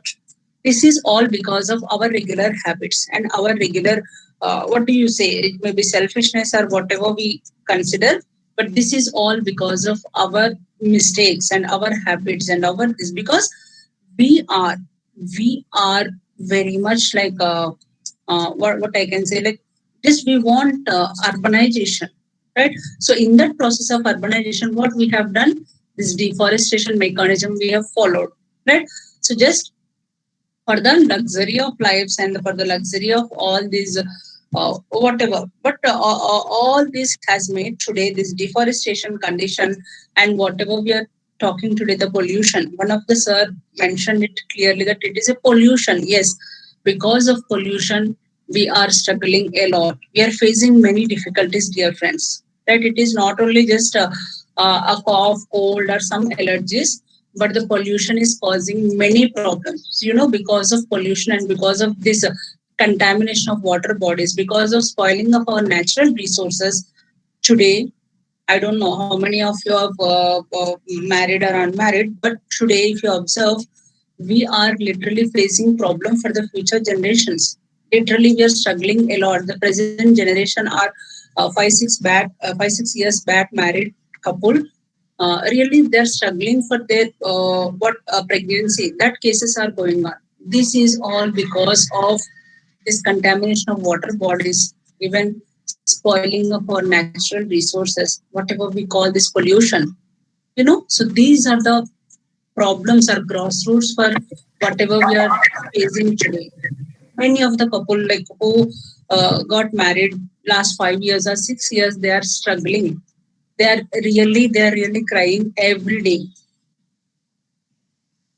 G: This is all because of our regular habits and our regular, what do you say, it may be selfishness or whatever we consider, but this is all because of our mistakes and our habits and our this, because we are very much like what I can say, like just we want urbanization, right? So in that process of urbanization, what we have done, this deforestation mechanism we have followed, right? So just for the luxury of lives and for the luxury of all these whatever, but all this has made today this deforestation condition and whatever we are talking today, the pollution. One of the sir mentioned it clearly that it is a pollution. Yes, because of pollution, we are struggling a lot. We are facing many difficulties, dear friends. Right? It is not only just a cough, cold, or some allergies, but the pollution is causing many problems. You know, because of pollution and because of this contamination of water bodies, because of spoiling of our natural resources. Today, I don't know how many of you are married or unmarried, but today, if you observe, we are literally facing problem for the future generations. Literally, we are struggling a lot. The present generation are 5-6 years back married couple. Really, they're struggling for their pregnancy. That cases are going on. This is all because of this contamination of water bodies, even spoiling of our natural resources, whatever we call this pollution. You know, so these are the problems or grassroots for whatever we are facing today. Many of the couple like who got married last 5 years or 6 years, they are struggling. They are really crying every day.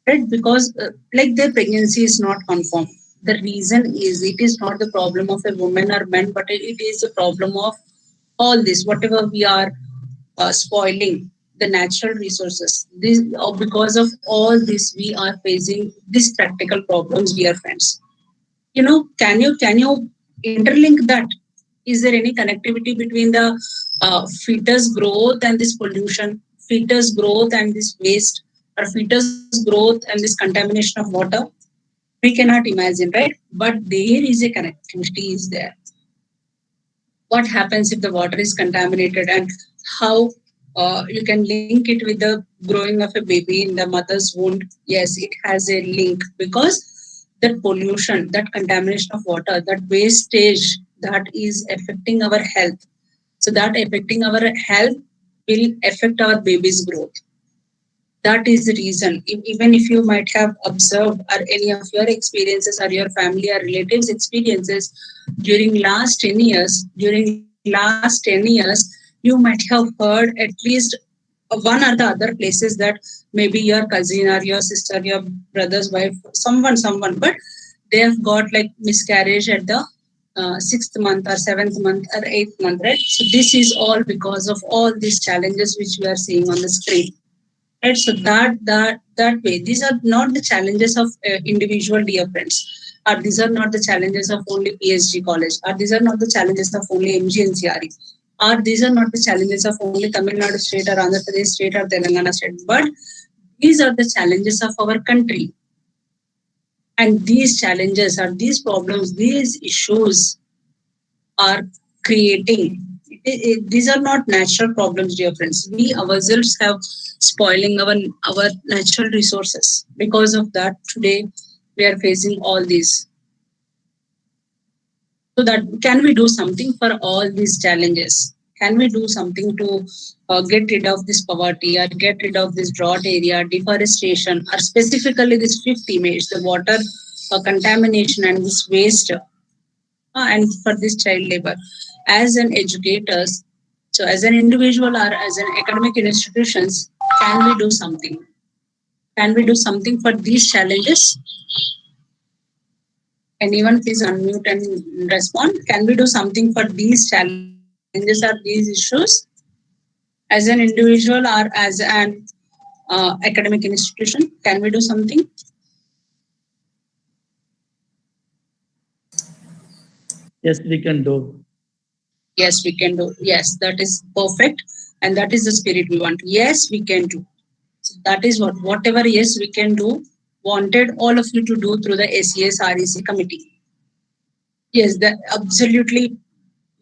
G: Right? Because like their pregnancy is not confirmed. The reason is it is not the problem of a woman or man, but it is a problem of all this, whatever we are spoiling the natural resources. This because of all this, we are facing these practical problems, dear friends. You know, can you interlink that? Is there any connectivity between the fetus growth and this pollution, fetus growth and this waste, or fetus growth and this contamination of water? We cannot imagine, right? But there is a connectivity is there. what happens if the water is contaminated, and how you can link it with the growing of a baby in the mother's womb. Yes, it has a link, because that pollution, that contamination of water, that wastage, that is affecting our health. So that affecting our health will affect our baby's growth. That is the reason. Even if you might have observed or any of your experiences or your family or relatives experiences during last 10 years, you might have heard at least one or the other places that maybe your cousin or your sister, your brother's wife, someone, but they have got like miscarriage at the 6th month or 7th month or 8th month, right? So this is all because of all these challenges which we are seeing on the screen. Right, so that way, these are not the challenges of individual dear friends, or these are not the challenges of only PSG college, or these are not the challenges of only MGNCRE, or these are not the challenges of only Tamil Nadu state or Andhra Pradesh state or Telangana state, but these are the challenges of our country. And these challenges or these problems, these issues are creating. These are not natural problems, dear friends. We ourselves have spoiling our natural resources. Because of that, today we are facing all these. So that can we do something for all these challenges? Can we do something to get rid of this poverty, or get rid of this drought area, deforestation, or specifically this fifth image, the water contamination and this waste, and for this child labor? As an educators, so as an individual or as an academic institutions, can we do something? Can we do something for these challenges? Anyone please unmute and respond. Can we do something for these challenges or these issues? As an individual or as an academic institution, can we do something?
H: Yes, we can do.
G: Yes, we can do. Yes, that is perfect. And that is the spirit we want. Yes, we can do. So that is whatever yes we can do, wanted all of you to do through the SES REC committee. Yes, that absolutely,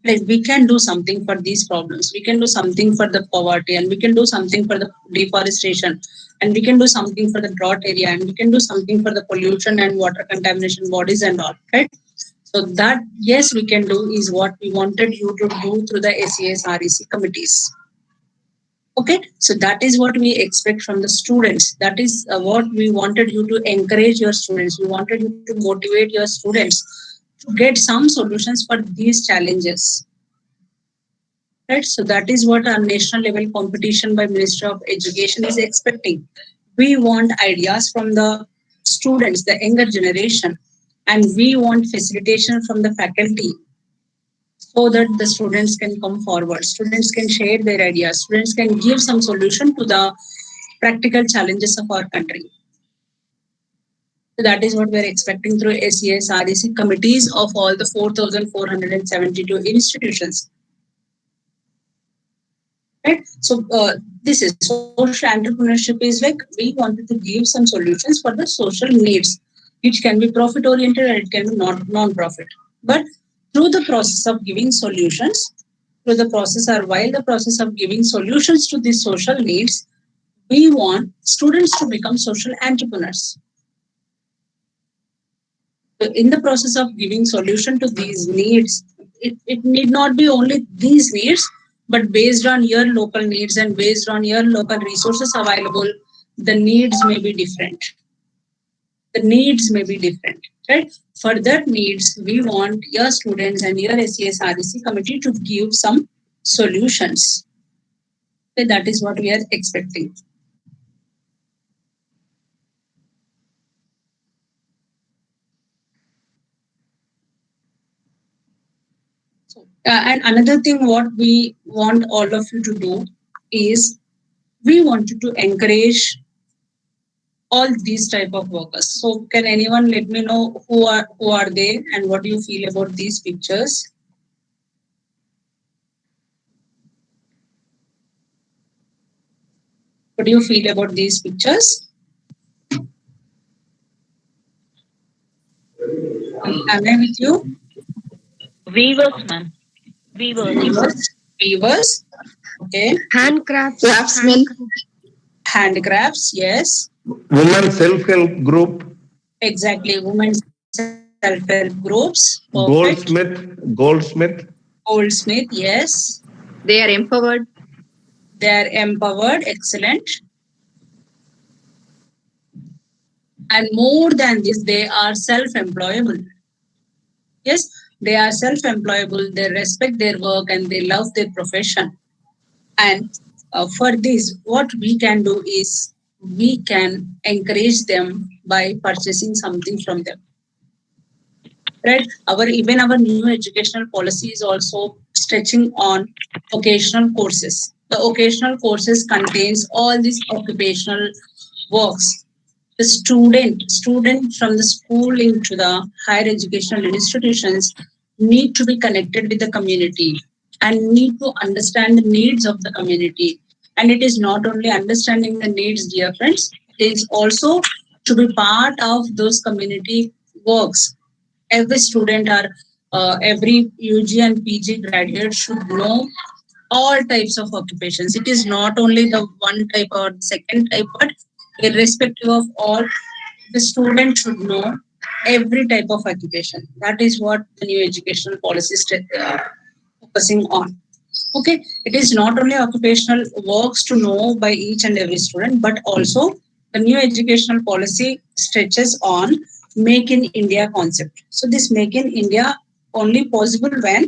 G: like we can do something for these problems. We can do something for the poverty, and we can do something for the deforestation, and we can do something for the drought area, and we can do something for the pollution and water contamination bodies and all, right? So that yes we can do is what we wanted you to do through the SES REC committees. Okay, so that is what we expect from the students. That is what we wanted you to encourage your students. We wanted you to motivate your students to get some solutions for these challenges. Right, so that is what our national level competition by Ministry of Education is expecting. We want ideas from the students, the younger generation, and we want facilitation from the faculty, so that the students can come forward, students can share their ideas, students can give some solution to the practical challenges of our country. So that is what we are expecting through SES REC committees of all the 4,472 institutions. Right? So this is social entrepreneurship is like we wanted to give some solutions for the social needs, which can be profit oriented and it can be non-profit. But through the process of giving solutions, while the process of giving solutions to these social needs, we want students to become social entrepreneurs. So in the process of giving solution to these needs, it need not be only these needs, but based on your local needs and based on your local resources available, the needs may be different. Right? For that needs, we want your students and your SES REC committee to give some solutions. Okay, that is what we are expecting. And another thing what we want all of you to do is we want you to encourage all these type of workers. So can anyone let me know who are they and what do you feel about these pictures? What do you feel about these pictures? Am I with you?
J: Weavers, ma'am.
G: Weavers. Okay.
E: Handcrafts.
J: Craftsmen.
G: Handicrafts. Yes.
M: Women self-help group.
G: Exactly. Women's self-help groups. Perfect.
M: Goldsmith.
G: Yes.
J: They are empowered.
G: They are empowered. Excellent. And more than this, they are self-employable. Yes, they are self-employable. They respect their work and they love their profession. And for this, what we can do is we can encourage them by purchasing something from them. Right? Even our new educational policy is also stretching on vocational courses. The occasional courses contains all these occupational works. The student from the school into the higher educational institutions need to be connected with the community and need to understand the needs of the community. And it is not only understanding the needs, dear friends, it is also to be part of those community works. Every student or every UG and PG graduate should know all types of occupations. It is not only the one type or second type, but irrespective of all, the student should know every type of occupation. That is what the new educational policy is focusing on. Okay, it is not only occupational works to know by each and every student, but also the new educational policy stretches on Make in India concept. So this Make in India only possible when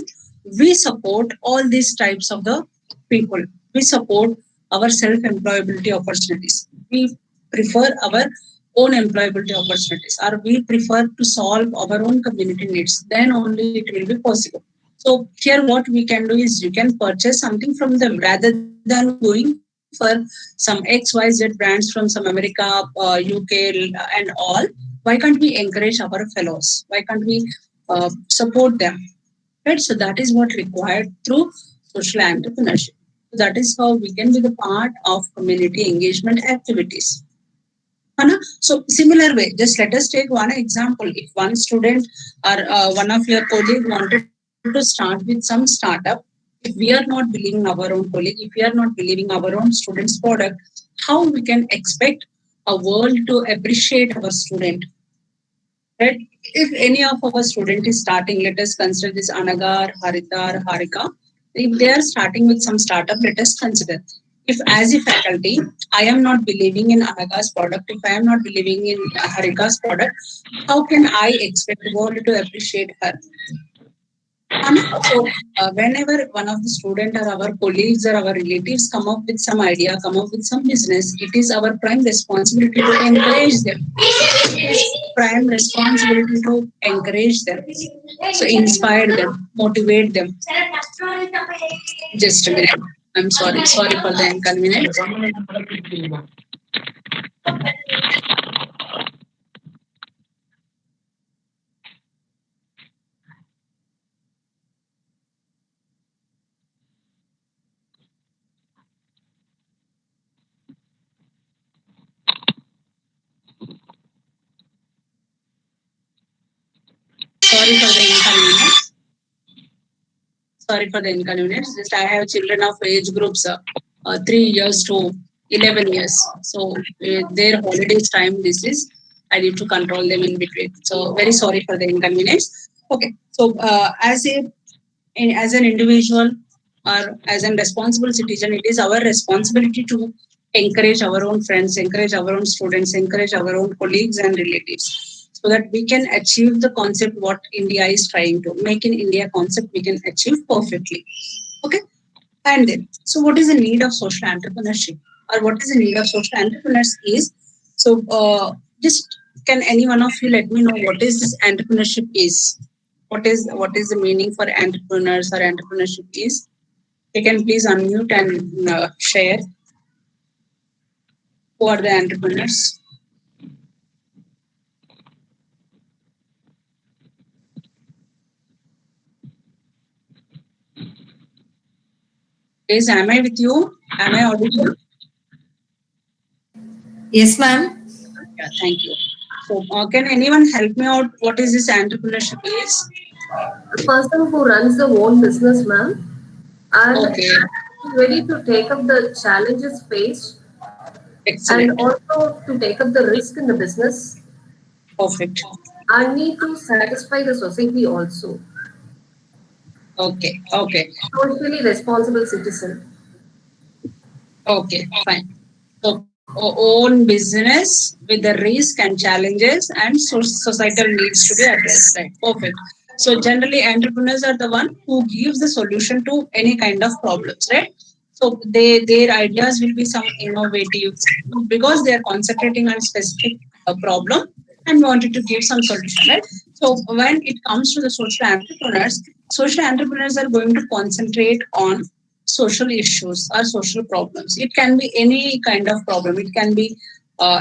G: we support all these types of the people. We support our self-employability opportunities. We prefer our own employability opportunities, or we prefer to solve our own community needs. Then only it will be possible. So here what we can do is you can purchase something from them rather than going for some XYZ brands from some America, UK and all. Why can't we encourage our fellows? Why can't we support them? Right? So that is what required through social entrepreneurship. So that is how we can be the part of community engagement activities. So similar way, just let us take one example. If one student or one of your colleagues wanted to start with some startup, if we are not believing our own colleague, if we are not believing our own student's product, how we can expect a world to appreciate our student? Right? If any of our student is starting, let us consider this Anagar, Harita, or Harika. If they are starting with some startup, let us consider. If as a faculty, I am not believing in Anaga's product, if I am not believing in Harika's product, how can I expect the world to appreciate her? So, whenever one of the student or our colleagues or our relatives come up with some idea, come up with some business, it is our prime responsibility to encourage them. It is prime responsibility to encourage them. So inspire them, motivate them. Just a minute. I'm sorry for the inconvenience. Sorry for the inconvenience. Just I have children of age groups 3 years to 11 years. So their holidays time this is. I need to control them in between. So very sorry for the inconvenience. Okay. So as an individual or as a responsible citizen, it is our responsibility to encourage our own friends, encourage our own students, encourage our own colleagues and relatives, so that we can achieve the concept what India is trying to make in India concept we can achieve perfectly. Okay. And then, so what is the need of social entrepreneurship, or what is the need of social entrepreneurs is, so just can any one of you let me know what is this entrepreneurship is? What is the meaning for entrepreneurs or entrepreneurship is? You can please unmute and share. Who are the entrepreneurs? Guys, am I with you? Am I audible?
B: Yes, ma'am.
G: Yeah, thank you. So, can anyone help me out? What is this entrepreneurship is?
L: a person who runs their own business, ma'am, and
G: Okay.
L: ready to take up the challenges faced
G: Excellent.
L: and also to take up the risk in the business.
G: Perfect.
L: I need to satisfy the society also.
G: Okay. Okay.
L: Socially responsible citizen.
G: Okay. Fine. So own business with the risk and challenges and societal needs to be addressed. Right. Perfect. So generally entrepreneurs are the one who gives the solution to any kind of problems, right? So their ideas will be some innovative because they are concentrating on specific problem and wanted to give some solution, right? So when it comes to the social entrepreneurs are going to concentrate on social issues or social problems. It can be any kind of problem. It can be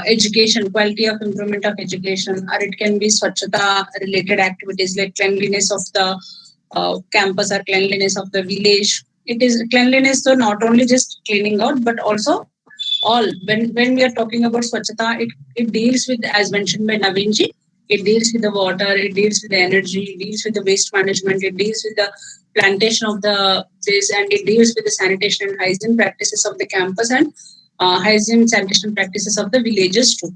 G: education, quality of improvement of education, or it can be Swachhata related activities like cleanliness of the campus or cleanliness of the village. It is cleanliness, so not only just cleaning out, but also all. When we are talking about Swachhata, it deals with, as mentioned by Naveenji, it deals with the water, it deals with the energy, it deals with the waste management, it deals with the plantation of the this, and it deals with the sanitation and hygiene practices of the campus and hygiene sanitation practices of the villages too.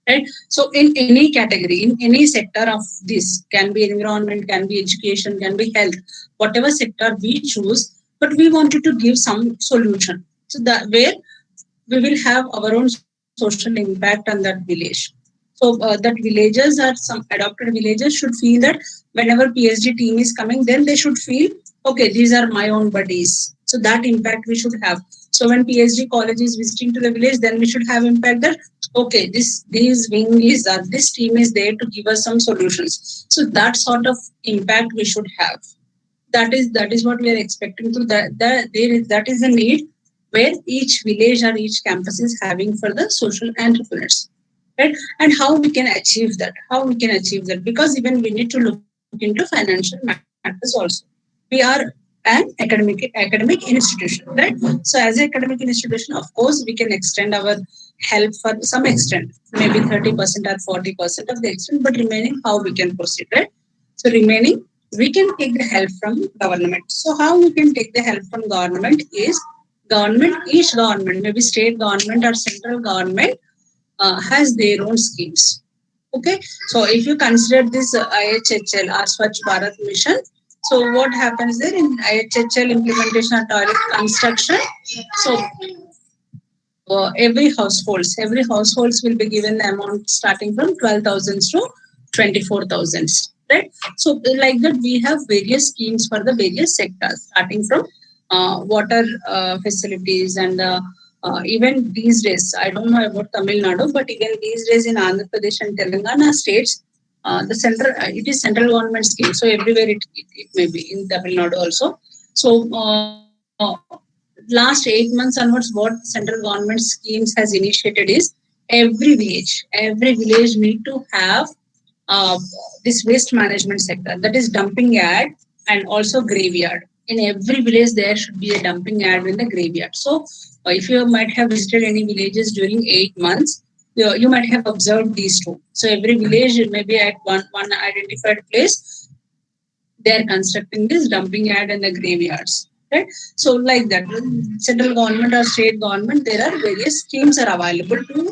G: Right? So in any category, in any sector of this, can be environment, can be education, can be health, whatever sector we choose, but we wanted to give some solution. So that where we will have our own social impact on that village. So that villagers or some adopted villagers should feel that whenever PSG team is coming, then they should feel, okay, these are my own buddies. So that impact we should have. So when PSG college is visiting to the village, then we should have impact that, okay, these wing is this team is there to give us some solutions. So that sort of impact we should have. That is what we are expecting to. That is the need where each village or each campus is having for the social entrepreneurs, right? And how we can achieve that? Because even we need to look into financial matters also. We are an academic institution, right? So as an academic institution, of course, we can extend our help for some extent, maybe 30% or 40% of the extent, but remaining, how we can proceed, right? So remaining, we can take the help from government. So how we can take the help from government is each government, maybe state government or central government, has their own schemes. Okay, so if you consider this IHHL or Swachh Bharat Mission, so what happens there in IHHL implementation of toilet construction? So every households will be given the amount starting from 12,000 to 24,000, right? So like that, we have various schemes for the various sectors, starting from water facilities and even these days, I don't know about Tamil Nadu, but even these days in Andhra Pradesh and Telangana states, the central it is central government scheme. So everywhere it may be in Tamil Nadu also. So last 8 months onwards, what central government schemes has initiated is every village need to have this waste management sector, that is dumping yard and also graveyard. In every village, there should be a dumping yard in the graveyard. So if you might have visited any villages during 8 months, you might have observed these two. So every village, maybe at one identified place, they are constructing this dumping yard and the graveyards. Right? So like that, central government or state government, there are various schemes are available to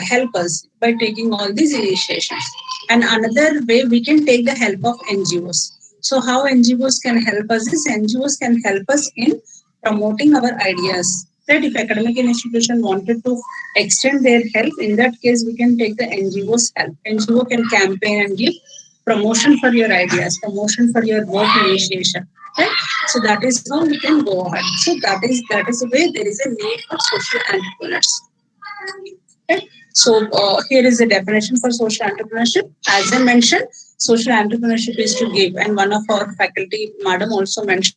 G: help us by taking all these initiations. And another way, we can take the help of NGOs. So how NGOs can help us is NGOs can help us in promoting our ideas. Right? If academic institution wanted to extend their help, in that case, we can take the NGOs help. NGO can campaign and give promotion for your ideas, promotion for your work initiation. Right? So that is how we can go ahead. So that is the way there is a need for social entrepreneurs. Okay. So here is the definition for social entrepreneurship. As I mentioned, social entrepreneurship is to give, and one of our faculty, madam, also mentioned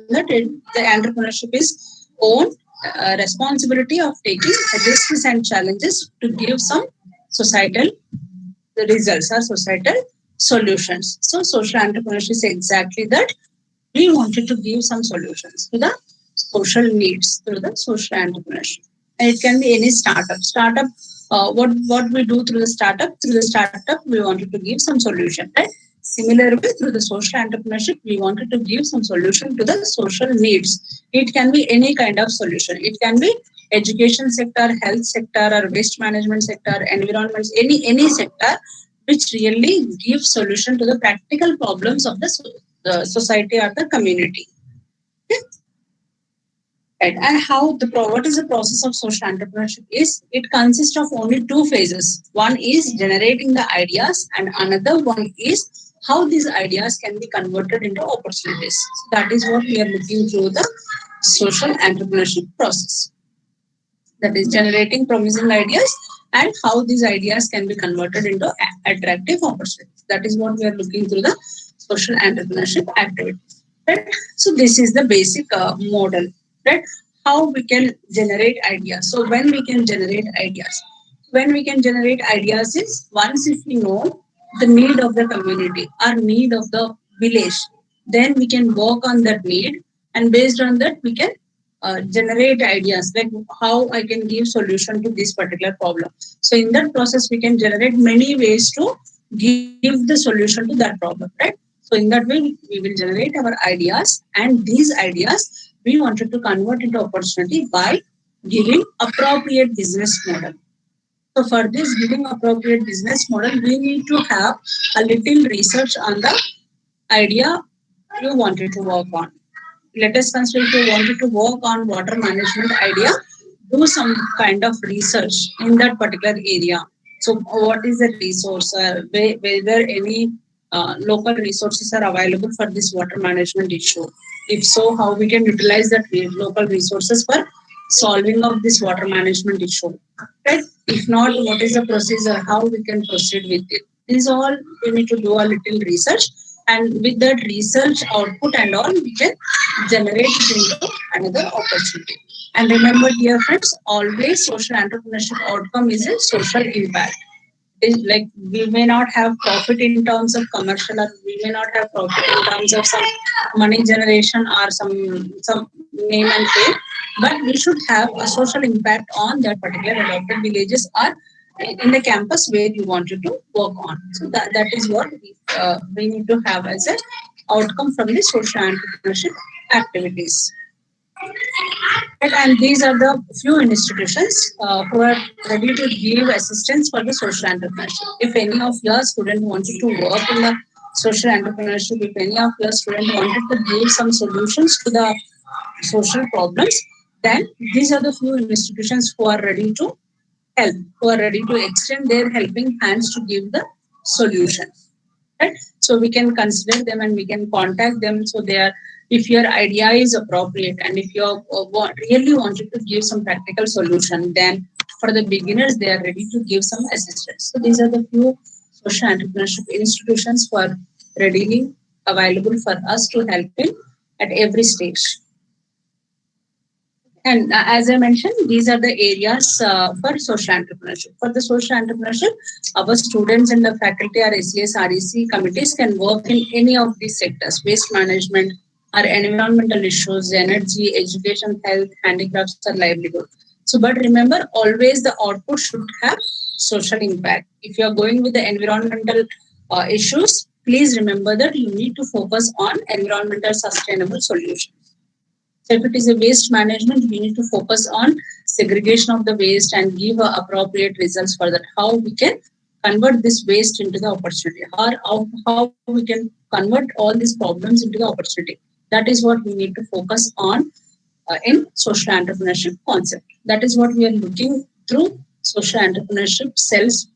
G: that the entrepreneurship is own responsibility of taking risks and challenges to give some societal results or societal solutions. So social entrepreneurship is exactly that. We wanted to give some solutions to the social needs through the social entrepreneurship. And it can be any startup. What we do through the startup? Through the startup, we wanted to give some solution. Right? Similar way, through the social entrepreneurship, we wanted to give some solution to the social needs. It can be any kind of solution. It can be education sector, health sector, or waste management sector, environment, any sector, which really gives solution to the practical problems of the society or the community. Okay? Right. And what is the process of social entrepreneurship is, it consists of only two phases. One is generating the ideas, and another one is how these ideas can be converted into opportunities. That is what we are looking through the social entrepreneurship process. That is generating promising ideas and how these ideas can be converted into attractive opportunities. That is what we are looking through the social entrepreneurship activity. Right? So this is the basic model. Right? How we can generate ideas. So when we can generate ideas? When we can generate ideas is once if we know the need of the community or need of the village, then we can work on that need, and based on that we can generate ideas like how I can give solution to this particular problem. So in that process, we can generate many ways to give the solution to that problem, right? So in that way, we will generate our ideas, and these ideas we wanted to convert into opportunity by giving appropriate business model. So for this giving appropriate business model, we need to have a little research on the idea you wanted to work on. Let us consider if you wanted to work on water management idea, do some kind of research in that particular area. So what is the resource? Whether any local resources are available for this water management issue? If so, how we can utilize that local resources for solving of this water management issue? Right? If not, what is the procedure? How we can proceed with it? This is all we need to do a little research, and with that research output and all, we can generate it into another opportunity. And remember, dear friends, always social entrepreneurship outcome is a social impact. Like we may not have profit in terms of commercial, or we may not have profit in terms of some money generation or some name and fame, but we should have a social impact on that particular adopted villages or in the campus where you wanted to work on. So that is what we need to have as an outcome from the social entrepreneurship activities. And these are the few institutions who are ready to give assistance for the social entrepreneurship. If any of your students wanted to work in the social entrepreneurship, if any of your students wanted to give some solutions to the social problems, then these are the few institutions who are ready to help, who are ready to extend their helping hands to give the solution. Right? So we can consider them and we can contact them. So they are, if your idea is appropriate and if you really wanted to give some practical solution, then for the beginners, they are ready to give some assistance. So these are the few social entrepreneurship institutions who are readily available for us to help in at every stage. And as I mentioned, these are the areas for social entrepreneurship. For the social entrepreneurship, our students and the faculty or SES, REC committees can work in any of these sectors: waste management, or environmental issues, energy, education, health, handicrafts, or livelihood. So, but remember, always the output should have social impact. If you are going with the environmental issues, please remember that you need to focus on environmental sustainable solutions. So if it is a waste management, we need to focus on segregation of the waste and give appropriate results for that. How we can convert this waste into the opportunity, or how we can convert all these problems into the opportunity. That is what we need to focus on in social entrepreneurship concept. That is what we are looking through social entrepreneurship cells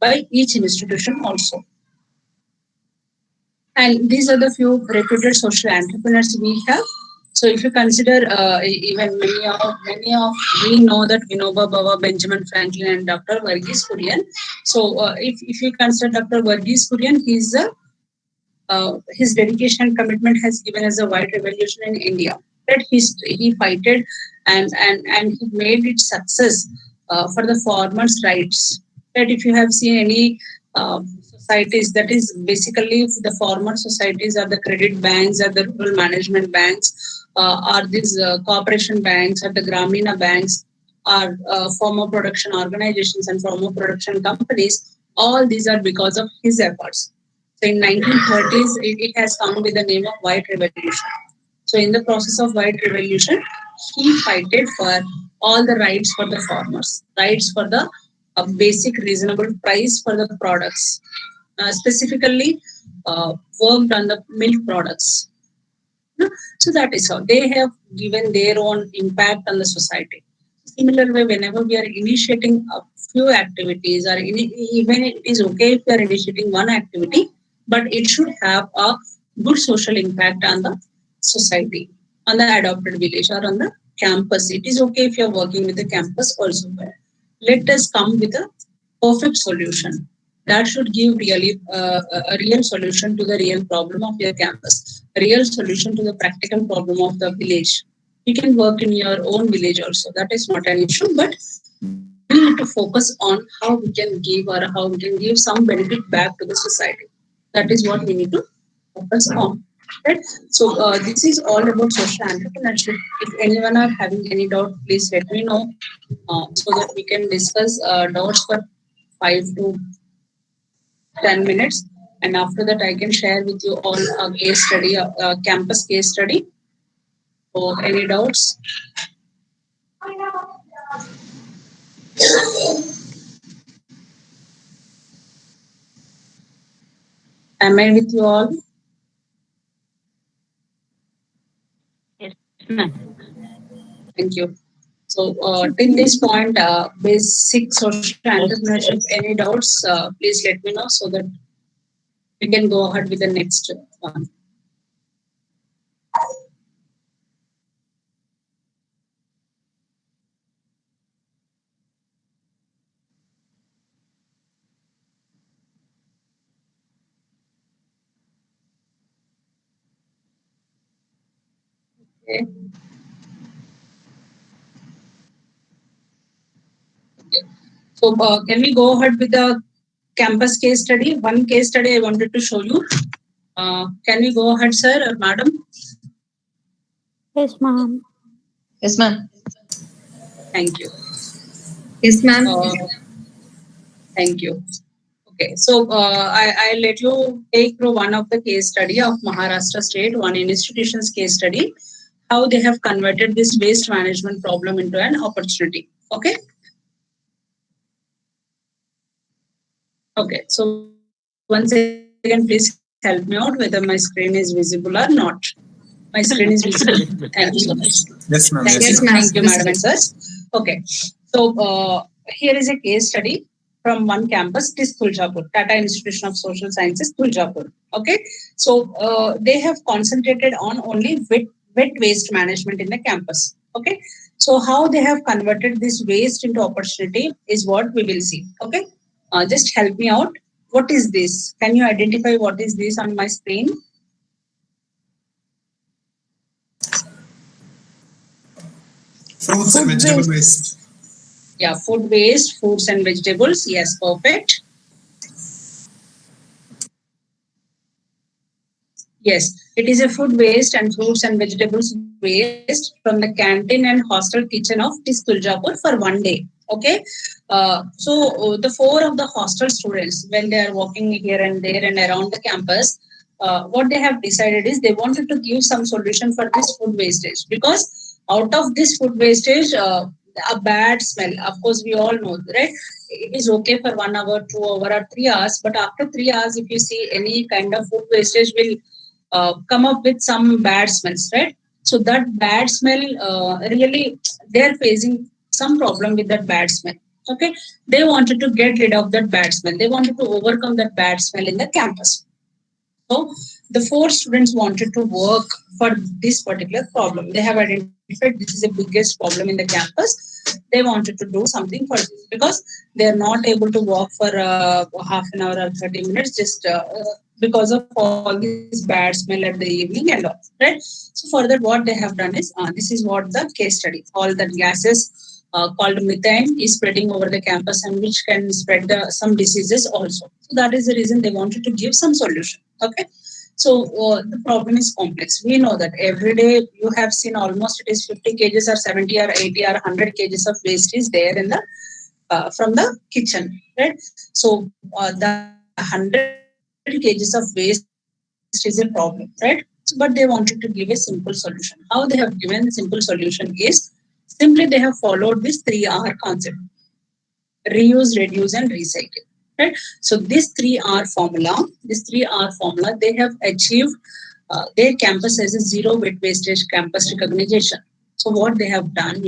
G: by each institution also. And these are the few reputed social entrepreneurs we have. So if you consider even many of we know that Vinoba Bhava, Benjamin Franklin, and Dr. Verghese Kurian. So if you consider Dr. Verghese Kurian, his dedication and commitment has given us a white revolution in India. That he fighted and he made it success for the farmers' rights. That if you have seen any societies, that is basically the farmer societies are the credit banks, or the rural management banks, are these cooperation banks, or the Gramina banks, are farmer production organizations and farmer production companies. All these are because of his efforts. So in 1930s, it has come with the name of White Revolution. So in the process of White Revolution, he fighted for all the rights for the farmers, rights for the basic reasonable price for the products, specifically worked on the milk products. So that is how they have given their own impact on the society. Similar way, whenever we are initiating a few activities, or even it is okay if we are initiating one activity, but it should have a good social impact on the society, on the adopted village or on the campus. It is okay if you are working with the campus also. But let us come with a perfect solution that should give really a real solution to the real problem of your campus, a real solution to the practical problem of the village. You can work in your own village also. That is not an issue, but we need to focus on how we can give or how we can give some benefit back to the society. That is what we need to focus on. Right? So this is all about social entrepreneurship. If anyone are having any doubt, please let me know so that we can discuss doubts for 5 to 10 minutes. And after that, I can share with you all a case study, a campus case study. So any doubts? Am I with you all?
J: Yes, ma'am.
G: Thank you. So till this point, basic social entrepreneurship, any doubts, please let me know so that we can go ahead with the next one. Okay. So can we go ahead with the campus case study? One case study I wanted to show you. Can we go ahead, sir or madam?
J: Yes, ma'am.
B: Yes, ma'am.
G: Thank you.
B: Yes, ma'am.
G: Thank you. Okay, so I'll let you take through one of the case study of Maharashtra State, one institution's case study, how they have converted this waste management problem into an opportunity. Okay. Okay, so once again, please help me out whether my screen is visible or not. My screen is visible. Thank you so much.
A: Yes, ma'am.
G: Thank you, madam and sirs. Okay, so here is a case study from one campus, it is Tuljapur, Tata Institution of Social Sciences, Tuljapur. Okay, so they have concentrated on only wet waste management in the campus. Okay, so how they have converted this waste into opportunity is what we will see. Okay, just help me out. What is this? Can you identify what is this on my screen?
A: Fruits and vegetable waste.
G: Yeah, food waste, fruits and vegetables. Yes, perfect. Yes, it is a food waste and fruits and vegetables waste from the canteen and hostel kitchen of TISS Tuljapur for one day. Okay, so the 4 of the hostel students, when they are walking here and there and around the campus, what they have decided is they wanted to give some solution for this food wastage, because out of this food wastage, a bad smell. Of course, we all know, right? It is okay for 1 hour, 2 hour, or 3 hours, but after 3 hours, if you see any kind of food wastage will come up with some bad smells, right? So that bad smell, really, they're facing some problem with that bad smell. Okay, they wanted to get rid of that bad smell. They wanted to overcome that bad smell in the campus. So the 4 students wanted to work for this particular problem. They have identified this is the biggest problem in the campus. They wanted to do something for this because they are not able to walk for half an hour or 30 minutes just because of all this bad smell at the evening and all, right? So for that, what they have done is, this is what the case study, all the gases called methane is spreading over the campus and which can spread some diseases also. So that is the reason they wanted to give some solution. Okay. So the problem is complex. We know that every day you have seen almost it is 50 kgs or 70 or 80 or 100 kgs of waste is there in the from the kitchen, right? So the 100 kgs of waste is a problem, right? But they wanted to give a simple solution. How they have given a simple solution is simply they have followed this 3R concept: reuse, reduce, and recycle. Right? So this 3R formula, they have achieved their campus as a zero wet wastage campus recognition. So what they have done,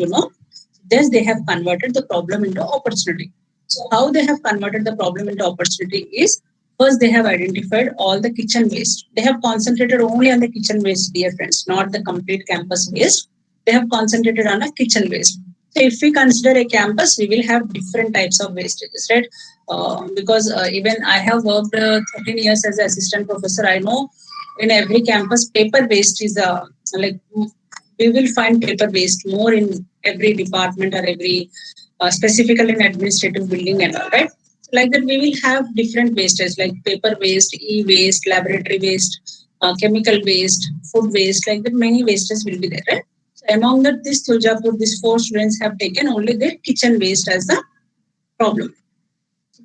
G: thus they have converted the problem into opportunity. So how they have converted the problem into opportunity is, first they have identified all the kitchen waste. They have concentrated only on the kitchen waste, dear friends, not the complete campus waste. They have concentrated on a kitchen waste. So if we consider a campus, we will have different types of wastages, right? Because even I have worked 13 years as an assistant professor. I know in every campus, paper waste is we will find paper waste more in every department or every specifically in administrative building and all, right? Like that, we will have different wastes like paper waste, e-waste, laboratory waste, chemical waste, food waste. Like that, many wastes will be there, right? So among that, this Tuljapur, these 4 students have taken only their kitchen waste as the problem.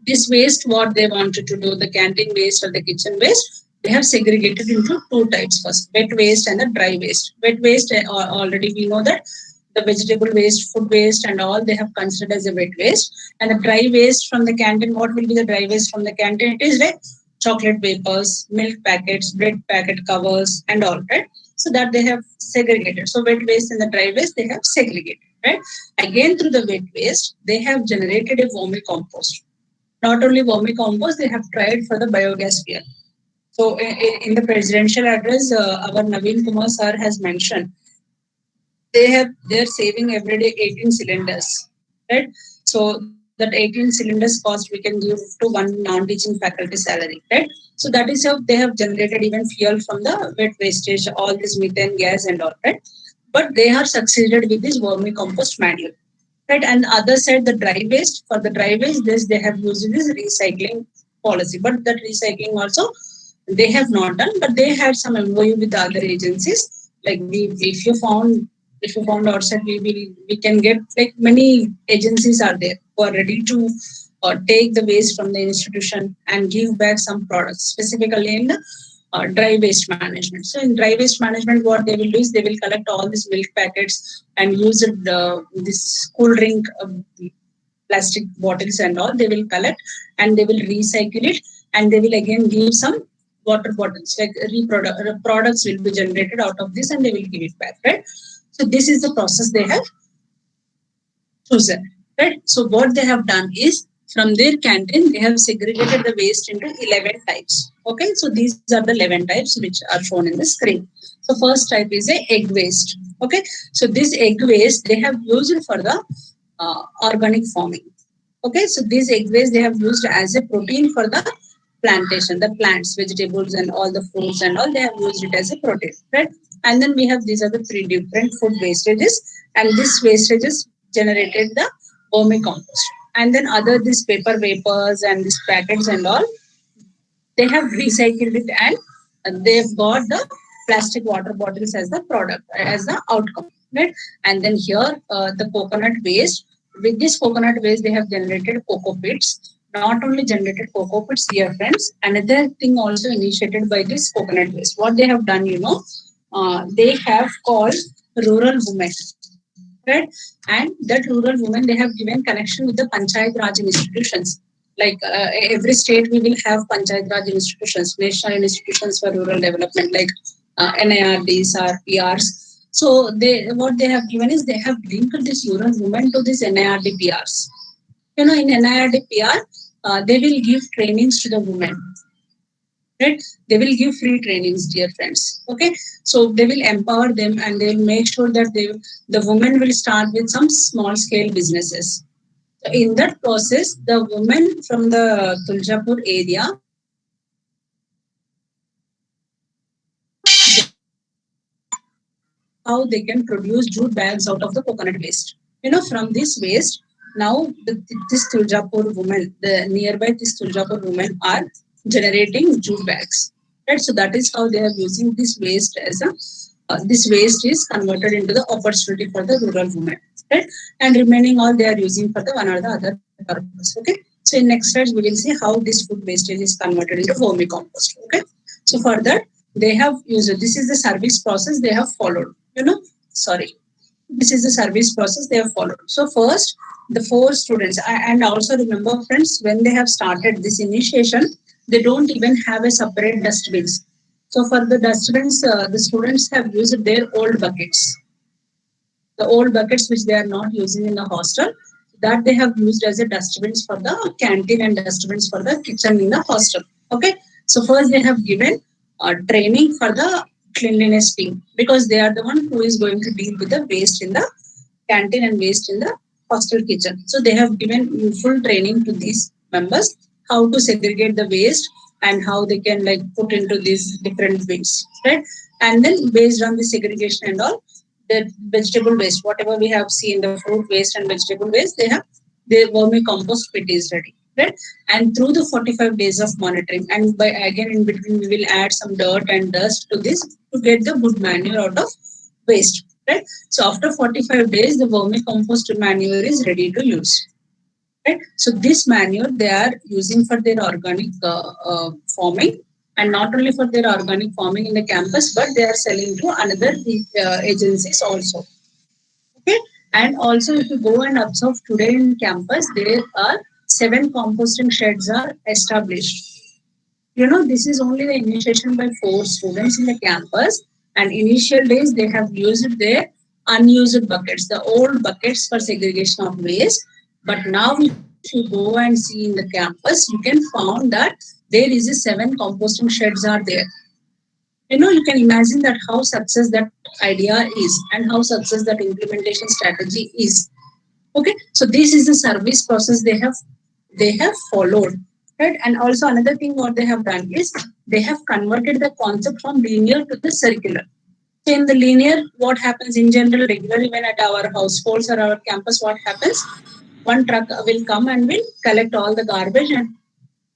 G: This waste, what they wanted to do, the canteen waste or the kitchen waste, they have segregated into 2 types first: wet waste and the dry waste. Wet waste, already we know that the vegetable waste, food waste and all, they have considered as a wet waste. And the dry waste from the canteen, what will be the dry waste from the canteen? It is like chocolate vapors, milk packets, bread packet covers and all, right? So that they have segregated. So wet waste and the dry waste, they have segregated, right? Again, through the wet waste, they have generated a vermicompost. Not only vermicompost, they have tried for the biogas fuel. So in the presidential address, our Naveen Kumar sir has mentioned, they're saving every day 18 cylinders, right? So that 18 cylinders cost we can give to one non-teaching faculty salary, right? So that is how they have generated even fuel from the wet wastage, all this methane gas and all, right? But they have succeeded with this vermicompost manual, right? And the other side, the dry waste, for the dry waste, they have used this recycling policy. But that recycling also, they have not done, but they had some MOU with the other agencies. Like if you found outside, we can get, like, many agencies are there who are ready to take the waste from the institution and give back some products, specifically in the dry waste management. So in dry waste management, what they will do is they will collect all these milk packets and use it, this cool drink plastic bottles and all. They will collect and they will recycle it, and they will again give some water bottles, like products will be generated out of this, and they will give it back, right? So this is the process they have chosen, right? So what they have done is, from their canteen, they have segregated the waste into 11 types. Okay, so these are the 11 types which are shown in the screen. So first type is a egg waste. Okay, so this egg waste they have used for the organic farming. Okay, so this egg waste they have used as a protein for the plantation, the plants, vegetables and all the fruits and all, they have used it as a protein, right? And then we have these are the 3 different food wastages, and this wastages generated the vermicompost. And then these paper vapors and these packets and all, they have recycled it, and they've got the plastic water bottles as the product, as the outcome, right? And then here the coconut waste. With this coconut waste, they have generated cocoa pits. Not only generated cocoa pits, dear friends, another thing also initiated by this coconut waste. What they have done, they have called rural women, right? And that rural women, they have given connection with the Panchayat Raj institutions. Like every state, we will have Panchayat Raj institutions, national institutions for rural development, like NIRDs or PRs. So what they have given is they have linked this rural women to this NIRD PRs. In NIRD PR, they will give trainings to the women. Right? They will give free trainings, dear friends. Okay, so they will empower them, and they will make sure that the women will start with some small scale businesses. So in that process, the women from the Tuljapur area, how they can produce jute bags out of the coconut waste. From this waste, now this Tuljapur women, the nearby this Tuljapur women are generating jute bags, right? So that is how they are using this waste as this waste is converted into the opportunity for the rural women, right? And remaining all they are using for the one or the other purpose. Okay, So in next slides, we will see how this food wastage is converted into vermicompost. Okay. So for that, they have used, this is the service process they have followed. This is the service process they have followed. So first, the 4 students, and also remember friends, when they have started this initiation, they don't even have a separate dustbins. So for the dustbins, the students have used their old buckets. The old buckets which they are not using in the hostel, that they have used as a dustbins for the canteen and dustbins for the kitchen in the hostel. Okay. So first they have given training for the cleanliness team, because they are the one who is going to deal with the waste in the canteen and waste in the hostel kitchen. So they have given full training to these members how to segregate the waste and how they can like put into these different bins, right? And then based on the segregation and all, the vegetable waste, whatever we have seen, the fruit waste and vegetable waste, they have their vermicompost pit is ready, right? And through the 45 days of monitoring, and by again in between we will add some dirt and dust to this to get the good manure out of waste, right? So after 45 days, the vermicompost manure is ready to use, right? So this manure they are using for their organic farming, and not only for their organic farming in the campus, but they are selling to another agencies also. Okay, and also if you go and observe today in campus, there are 7 composting sheds are established. This is only the initiation by 4 students in the campus, and initial days they have used their unused buckets, the old buckets for segregation of waste. But now if you go and see in the campus, you can find that there is a 7 composting sheds are there. You can imagine that how success that idea is and how success that implementation strategy is. Okay, so this is the service process they have followed, right? And also another thing what they have done is they have converted the concept from linear to the circular. So in the linear, what happens in general, regularly when at our households or our campus, what happens? One truck will come and will collect all the garbage and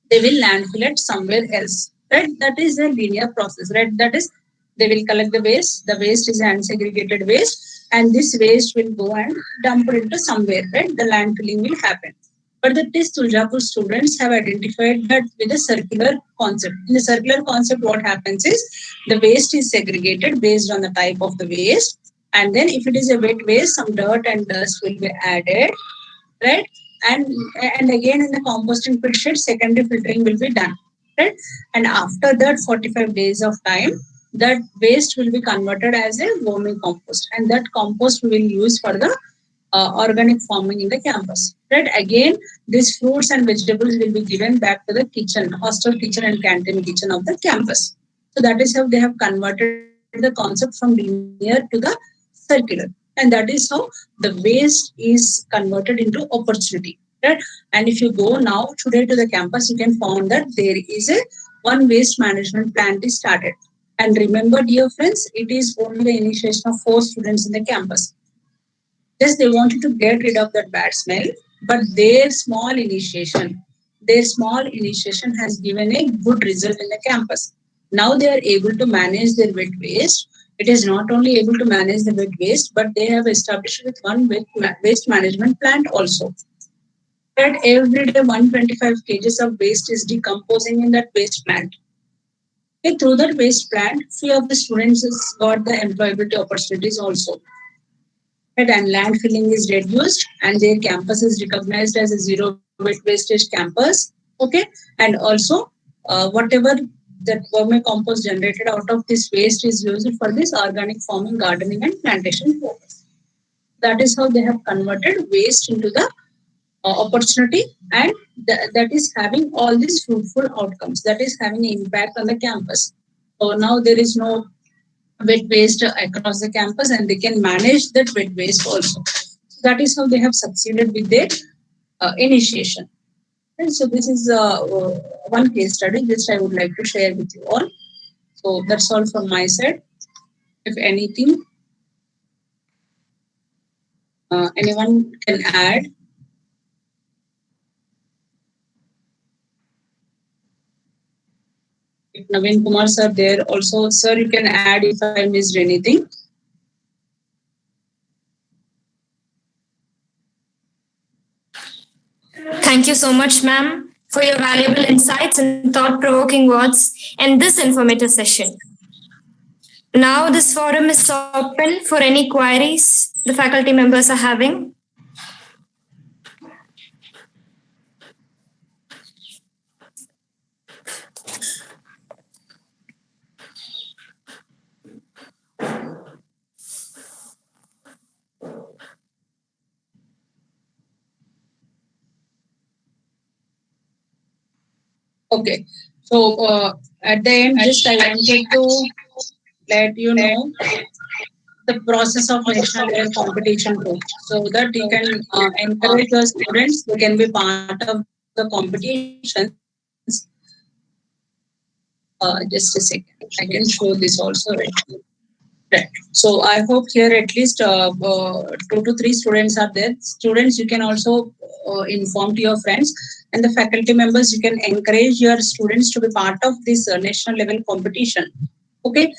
G: they will landfill it somewhere else, right? That is a linear process, right? That is, they will collect the waste is unsegregated waste, and this waste will go and dump it into somewhere, right? The landfilling will happen. But the Tuljapur students have identified that with a circular concept. In the circular concept, what happens is the waste is segregated based on the type of the waste, and then if it is a wet waste, some dirt and dust will be added, right? And again in the composting pit shed, secondary filtering will be done, right? And after that 45 days of time, that waste will be converted as a vermicompost, and that compost we will use for the organic farming in the campus, right? Again, these fruits and vegetables will be given back to the kitchen, hostel kitchen and canteen kitchen of the campus. So that is how they have converted the concept from linear to the circular. And that is how the waste is converted into opportunity, right? And if you go now today to the campus, you can find that there is a one waste management plant is started. And remember, dear friends, it is only the initiation of 4 students in the campus. Just they wanted to get rid of that bad smell, but their small initiation has given a good result in the campus. Now they are able to manage their wet waste. It is not only able to manage the wet waste, but they have established with one waste management plant also. That every day 125 kgs of waste is decomposing in that waste plant. Okay, through that waste plant, few of the students has got the employability opportunities also. Right, and landfilling is reduced, and their campus is recognized as a zero wet wastage campus. Okay, and also whatever that vermicompost generated out of this waste is used for this organic farming, gardening, and plantation purpose. That is how they have converted waste into the opportunity, and that is having all these fruitful outcomes. That is having an impact on the campus. So now there is no wet waste across the campus, and they can manage that wet waste also. So that is how they have succeeded with their initiation. And so this is one case study which I would like to share with you all. So that's all from my side. If anything, anyone can add. If Naveen Kumar sir there also, sir, you can add if I missed anything.
C: Thank you so much, ma'am, for your valuable insights and thought-provoking words in this informative session. Now, this forum is open for any queries the faculty members are having.
G: Okay. So at the end, just I wanted to let you know the process of national level competition too, so that you can encourage the students who can be part of the competitions. Just a second, I can show this also. Right. So I hope here at least 2 to 3 students are there. Students, you can also inform to your friends, and the faculty members, you can encourage your students to be part of this national level competition. Okay.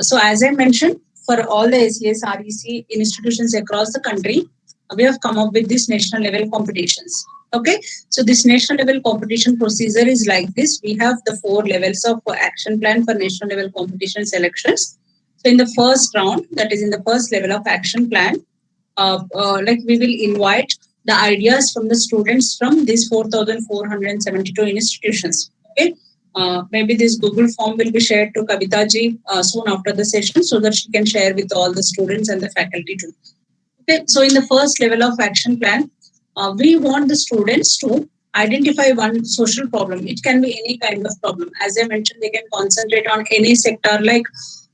G: So as I mentioned, for all the SES REC institutions across the country, we have come up with this national level competitions. Okay. So this national level competition procedure is like this. We have the 4 levels of action plan for national level competition selections. So in the first round, that is in the first level of action plan, like we will invite the ideas from the students from these 4,472 institutions. Okay. Maybe this Google form will be shared to Kavita ji soon after the session, so that she can share with all the students and the faculty too. Okay. So in the first level of action plan, we want the students to identify one social problem. It can be any kind of problem. As I mentioned, they can concentrate on any sector like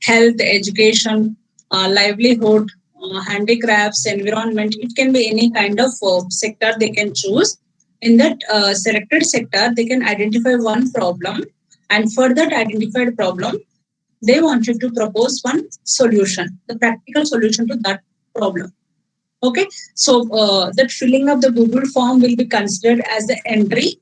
G: health, education, livelihood, handicrafts, environment. It can be any kind of sector they can choose. In that selected sector, they can identify one problem, and for that identified problem, they wanted to propose one solution, the practical solution to that problem. Okay, so that filling of the Google form will be considered as the entry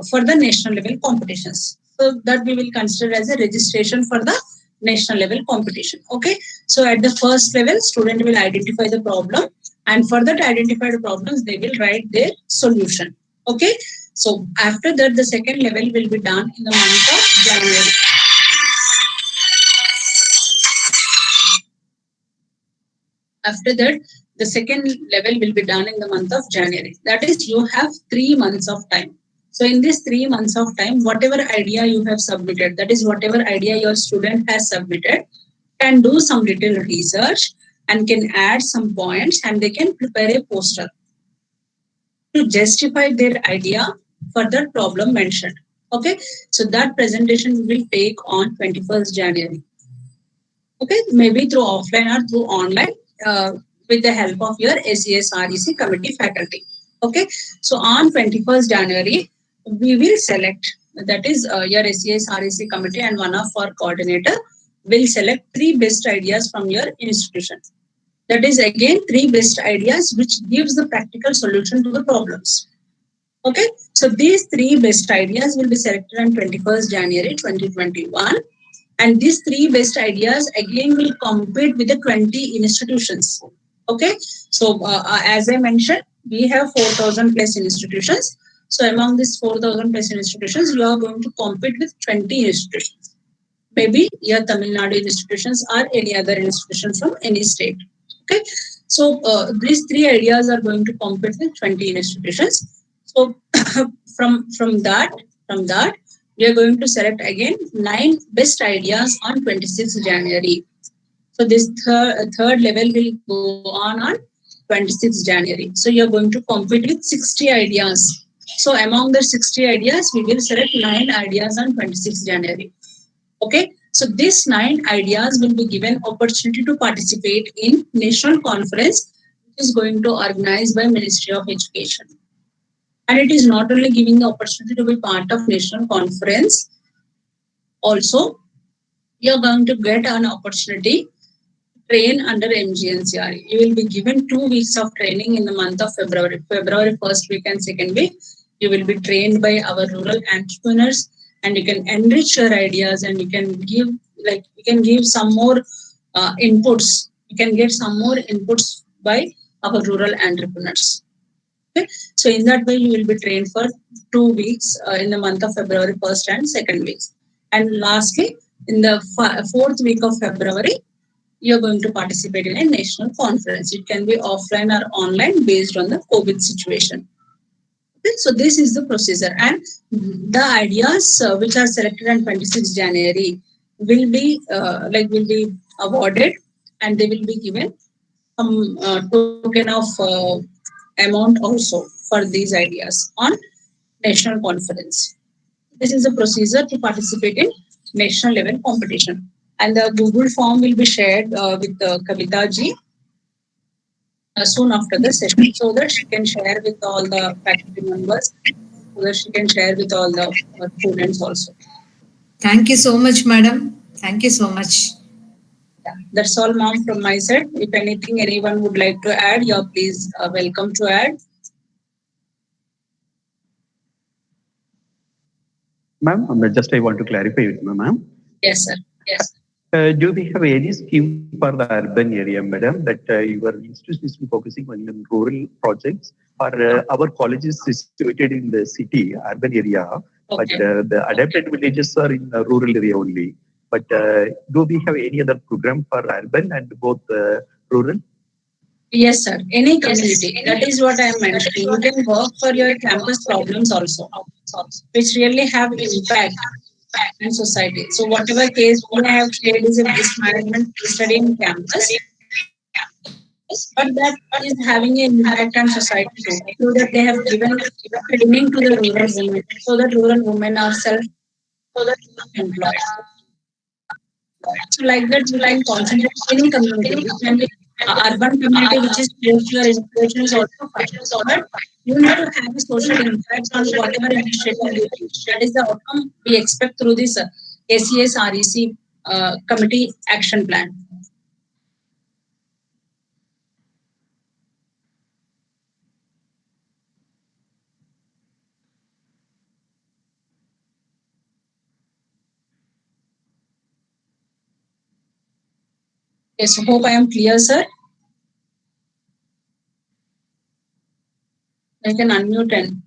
G: for the national level competitions. So that we will consider as a registration for the national level competition. Okay, so at the first level, student will identify the problem, and for that identified problems, they will write their solution. Okay, so after that, the second level will be done in the month of January. After that, the second level will be done in the month of January. That is, you have 3 months of time. So in this 3 months of time, whatever idea you have submitted, that is whatever idea your student has submitted, can do some little research and can add some points, and they can prepare a poster to justify their idea for that problem mentioned. Okay, so that presentation will take on 21st January. Okay, maybe through offline or through online with the help of your SES REC committee faculty. Okay, so on 21st January, we will select, that is your SES REC committee and one of our coordinator will select 3 best ideas from your institution. That is again 3 best ideas which gives the practical solution to the problems. Okay, so these 3 best ideas will be selected on 21st January 2021. And these 3 best ideas again will compete with the 20 institutions. Okay, so as I mentioned, we have 4,000 plus institutions. So among these 4,000 plus institutions, you are going to compete with 20 institutions. Maybe your Tamil Nadu institutions or any other institution from any state. Okay, so these 3 ideas are going to compete with 20 institutions. So from that, we are going to select again 9 best ideas on 26th January. So this third level will go on 26th January. So you are going to compete with 60 ideas. So among the 60 ideas, we will select 9 ideas on 26th January. Okay, so these 9 ideas will be given opportunity to participate in national conference, which is going to organize by Ministry of Education. And it is not only giving the opportunity to be part of national conference, also you are going to get an opportunity to train under MGNCRE. You will be given 2 weeks of training in the month of February. February 1st week and 2nd week, you will be trained by our rural entrepreneurs, and you can enrich your ideas, and you can give some more inputs. You can get some more inputs by our rural entrepreneurs. Okay, so in that way, you will be trained for 2 weeks in the month of February 1st and 2nd weeks. And lastly, in the 4th week of February, you're going to participate in a national conference. It can be offline or online based on the COVID situation. Okay, so this is the procedure, and the ideas which are selected on 26 January will be awarded, and they will be given some token of amount also for these ideas on national conference. This is the procedure to participate in national level competition, and the Google form will be shared with Kavita ji soon after the session, so that she can share with all the faculty members, so that she can share with all the students also.
N: Thank you so much, madam. Thank you so much.
G: Yeah, that's all, ma'am, from my side. If anything anyone would like to add, you're please welcome to add.
D: Ma'am, I want to clarify with you, ma'am.
G: Yes, sir. Yes.
D: Do we have any scheme for the urban area, madam, that your institution is focusing on rural projects, or our college is situated in the city, urban area, but the adapted villages are in the rural area only. But do we have any other program for urban and both rural?
G: Yes, sir. Any community. That is what I am mentioning. You can work for your campus problems also, which really have impact in society. So whatever case we have shared is a risk management study in campus, but that is having an impact on society too. So that they have given training to the rural women, so that rural women are self-employed. So like that, you can concentrate any community. It can be urban community, which is close to your education, is also fine. But you need to have a social impact on whatever initiative you do. That is the outcome we expect through this ACS REC committee action plan. Yes, hope I am clear, sir. I can unmute and.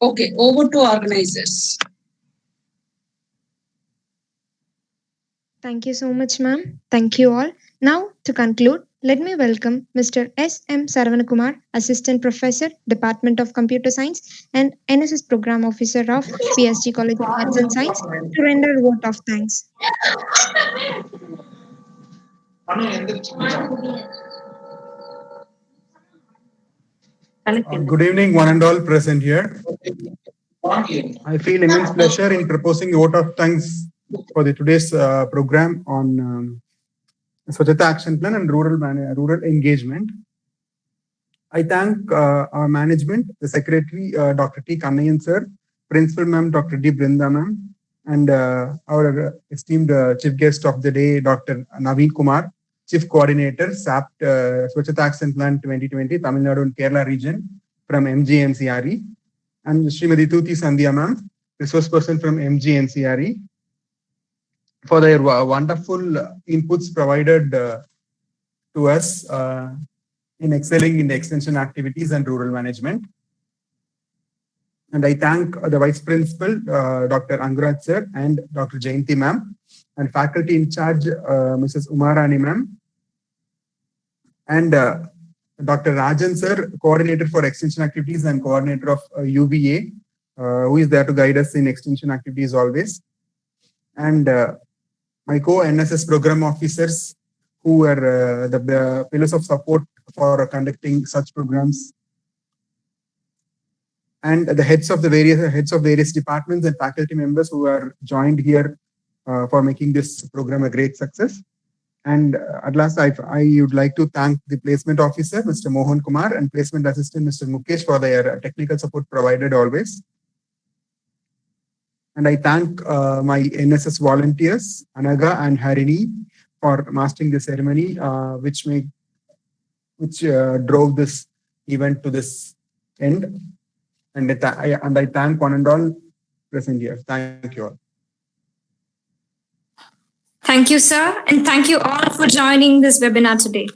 G: Okay, over to organizers.
E: Thank you so much, ma'am. Thank you all. Now, to conclude, let me welcome Mr. S. M. Saravanakumar, Assistant Professor, Department of Computer Science and NSS Program Officer of PSG College of Arts and Science, to render a vote of thanks.
O: Good evening, one and all present here. I feel immense pleasure in proposing a vote of thanks for today's program on Swachhata Action Plan and rural engagement. I thank our management, the Secretary, Dr. T. Kannayan sir, Principal Ma'am, Dr. D. Brinda Ma'am, and our esteemed Chief Guest of the day, Dr. Naveen Kumar, Chief Coordinator, SAP Swachhata Action Plan 2020, Tamil Nadu and Kerala region from MGNCRE, and Srimati Tuti Sandhya Ma'am, Resource Person from MGNCRE, for their wonderful inputs provided to us in excelling in the extension activities and rural management. And I thank the Vice Principal, Dr. Angraj sir, and Dr. Jayanti ma'am, and faculty in charge, Mrs. Umarani ma'am, and Dr. Rajan sir, Coordinator for Extension Activities and Coordinator of UVA, who is there to guide us in extension activities always. And my co-NSS program officers, who were the pillars of support for conducting such programs, and the heads of various departments and faculty members who are joined here for making this program a great success. And at last, I would like to thank the placement officer, Mr. Mohan Kumar, and placement assistant, Mr. Mukesh, for their technical support provided always. And I thank my NSS volunteers, Anaga and Harini, for mastering the ceremony, which which drove this event to this end. And I thank one and all present here. Thank you all.
C: Thank you, sir. And thank you all for joining this webinar today.